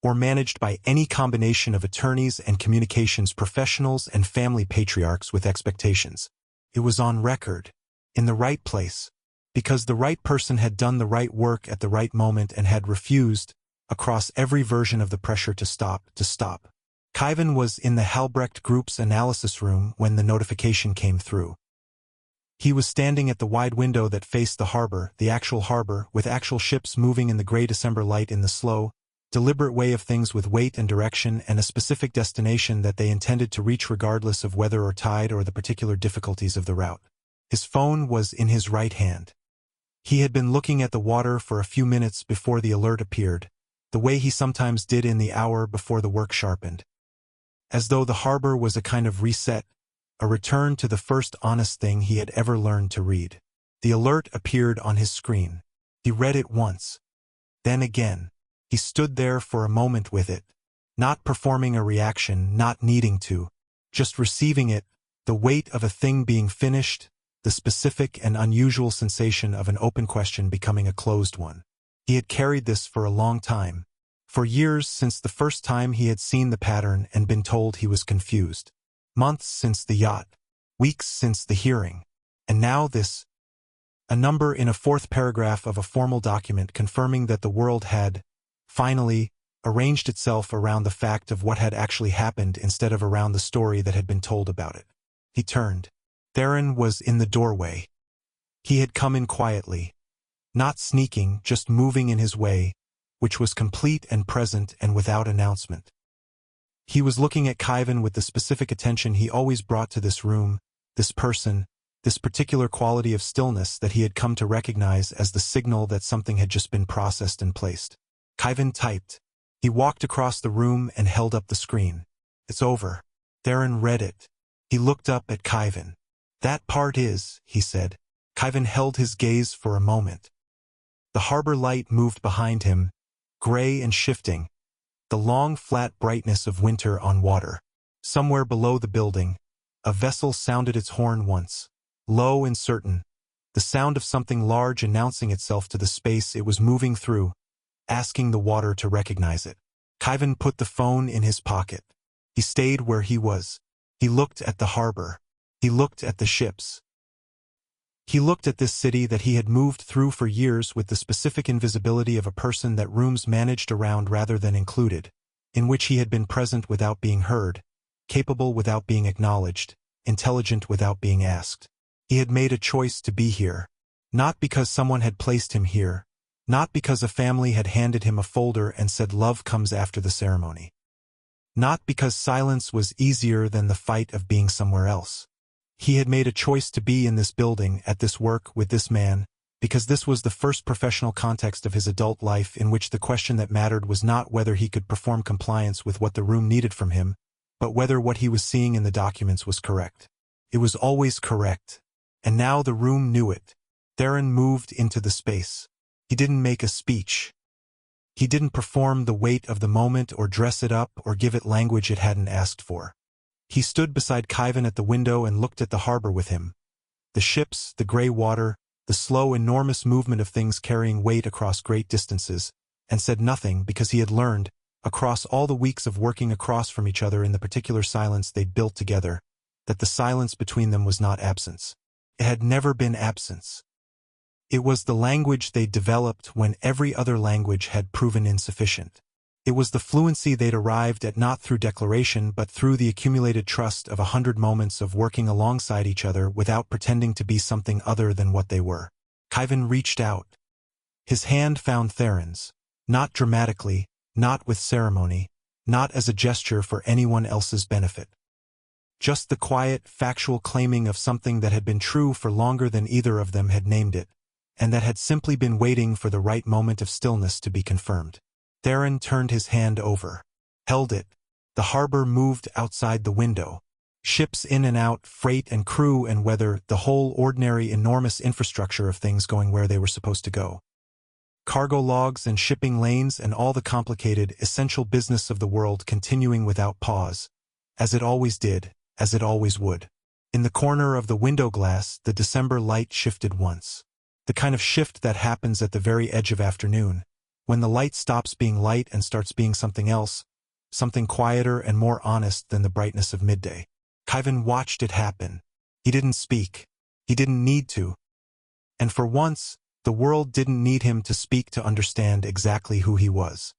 or managed by any combination of attorneys and communications professionals and family patriarchs with expectations. It was on record, in the right place, because the right person had done the right work at the right moment and had refused, across every version of the pressure to stop. Kaiven was in the Halbrecht Group's analysis room when the notification came through. He was standing at the wide window that faced the harbor, with actual ships moving in the gray December light in the slow, deliberate way of things with weight and direction and a specific destination that they intended to reach regardless of weather or tide or the particular difficulties of the route. His phone was in his right hand. He had been looking at the water for a few minutes before the alert appeared, the way he sometimes did in the hour before the work sharpened. As though the harbor was a kind of reset, a return to the first honest thing he had ever learned to read. The alert appeared on his screen. He read it once. Then again. He stood there for a moment with it, not performing a reaction, not needing to, just receiving it, the weight of a thing being finished, the specific and unusual sensation of an open question becoming a closed one. He had carried this for a long time, for years since the first time he had seen the pattern and been told he was confused. Months since the yacht, weeks since the hearing, and now this. A number in a 4th paragraph of a formal document confirming that the world had, finally, arranged itself around the fact of what had actually happened instead of around the story that had been told about it. He turned. Theron was in the doorway. He had come in quietly, not sneaking, just moving in his way, which was complete and present and without announcement. He was looking at Kaiven with the specific attention he always brought to this room, this person, this particular quality of stillness that he had come to recognize as the signal that something had just been processed and placed. Kaiven typed. He walked across the room and held up the screen. It's over. Theron read it. He looked up at Kaiven. "That part is," he said. Kaiven held his gaze for a moment. The harbor light moved behind him, gray and shifting, the long flat brightness of winter on water. Somewhere below the building, a vessel sounded its horn once, low and certain, the sound of something large announcing itself to the space it was moving through, asking the water to recognize it. Kaiven put the phone in his pocket. He stayed where he was. He looked at the harbor. He looked at the ships. He looked at this city that he had moved through for years with the specific invisibility of a person that rooms managed around rather than included, in which he had been present without being heard, capable without being acknowledged, intelligent without being asked. He had made a choice to be here, not because someone had placed him here, not because a family had handed him a folder and said love comes after the ceremony. Not because silence was easier than the fight of being somewhere else. He had made a choice to be in this building, at this work, with this man, because this was the first professional context of his adult life in which the question that mattered was not whether he could perform compliance with what the room needed from him, but whether what he was seeing in the documents was correct. It was always correct, and now the room knew it. Theron moved into the space. He didn't make a speech. He didn't perform the weight of the moment or dress it up or give it language it hadn't asked for. He stood beside Kaiven at the window and looked at the harbor with him. The ships, the gray water, the slow, enormous movement of things carrying weight across great distances, and said nothing because he had learned, across all the weeks of working across from each other in the particular silence they'd built together, that the silence between them was not absence. It had never been absence. It was the language they'd developed when every other language had proven insufficient. It was the fluency they'd arrived at not through declaration but through the accumulated trust of 100 moments of working alongside each other without pretending to be something other than what they were. Kaiven reached out. His hand found Theron's, not dramatically, not with ceremony, not as a gesture for anyone else's benefit. Just the quiet, factual claiming of something that had been true for longer than either of them had named it, and that had simply been waiting for the right moment of stillness to be confirmed. Theron turned his hand over, held it. The harbor moved outside the window. Ships in and out, freight and crew and weather, the whole ordinary enormous infrastructure of things going where they were supposed to go. Cargo logs and shipping lanes and all the complicated, essential business of the world continuing without pause, as it always did, as it always would. In the corner of the window glass, the December light shifted once. The kind of shift that happens at the very edge of afternoon, when the light stops being light and starts being something else, something quieter and more honest than the brightness of midday. Kaiven watched it happen. He didn't speak. He didn't need to. And for once, the world didn't need him to speak to understand exactly who he was.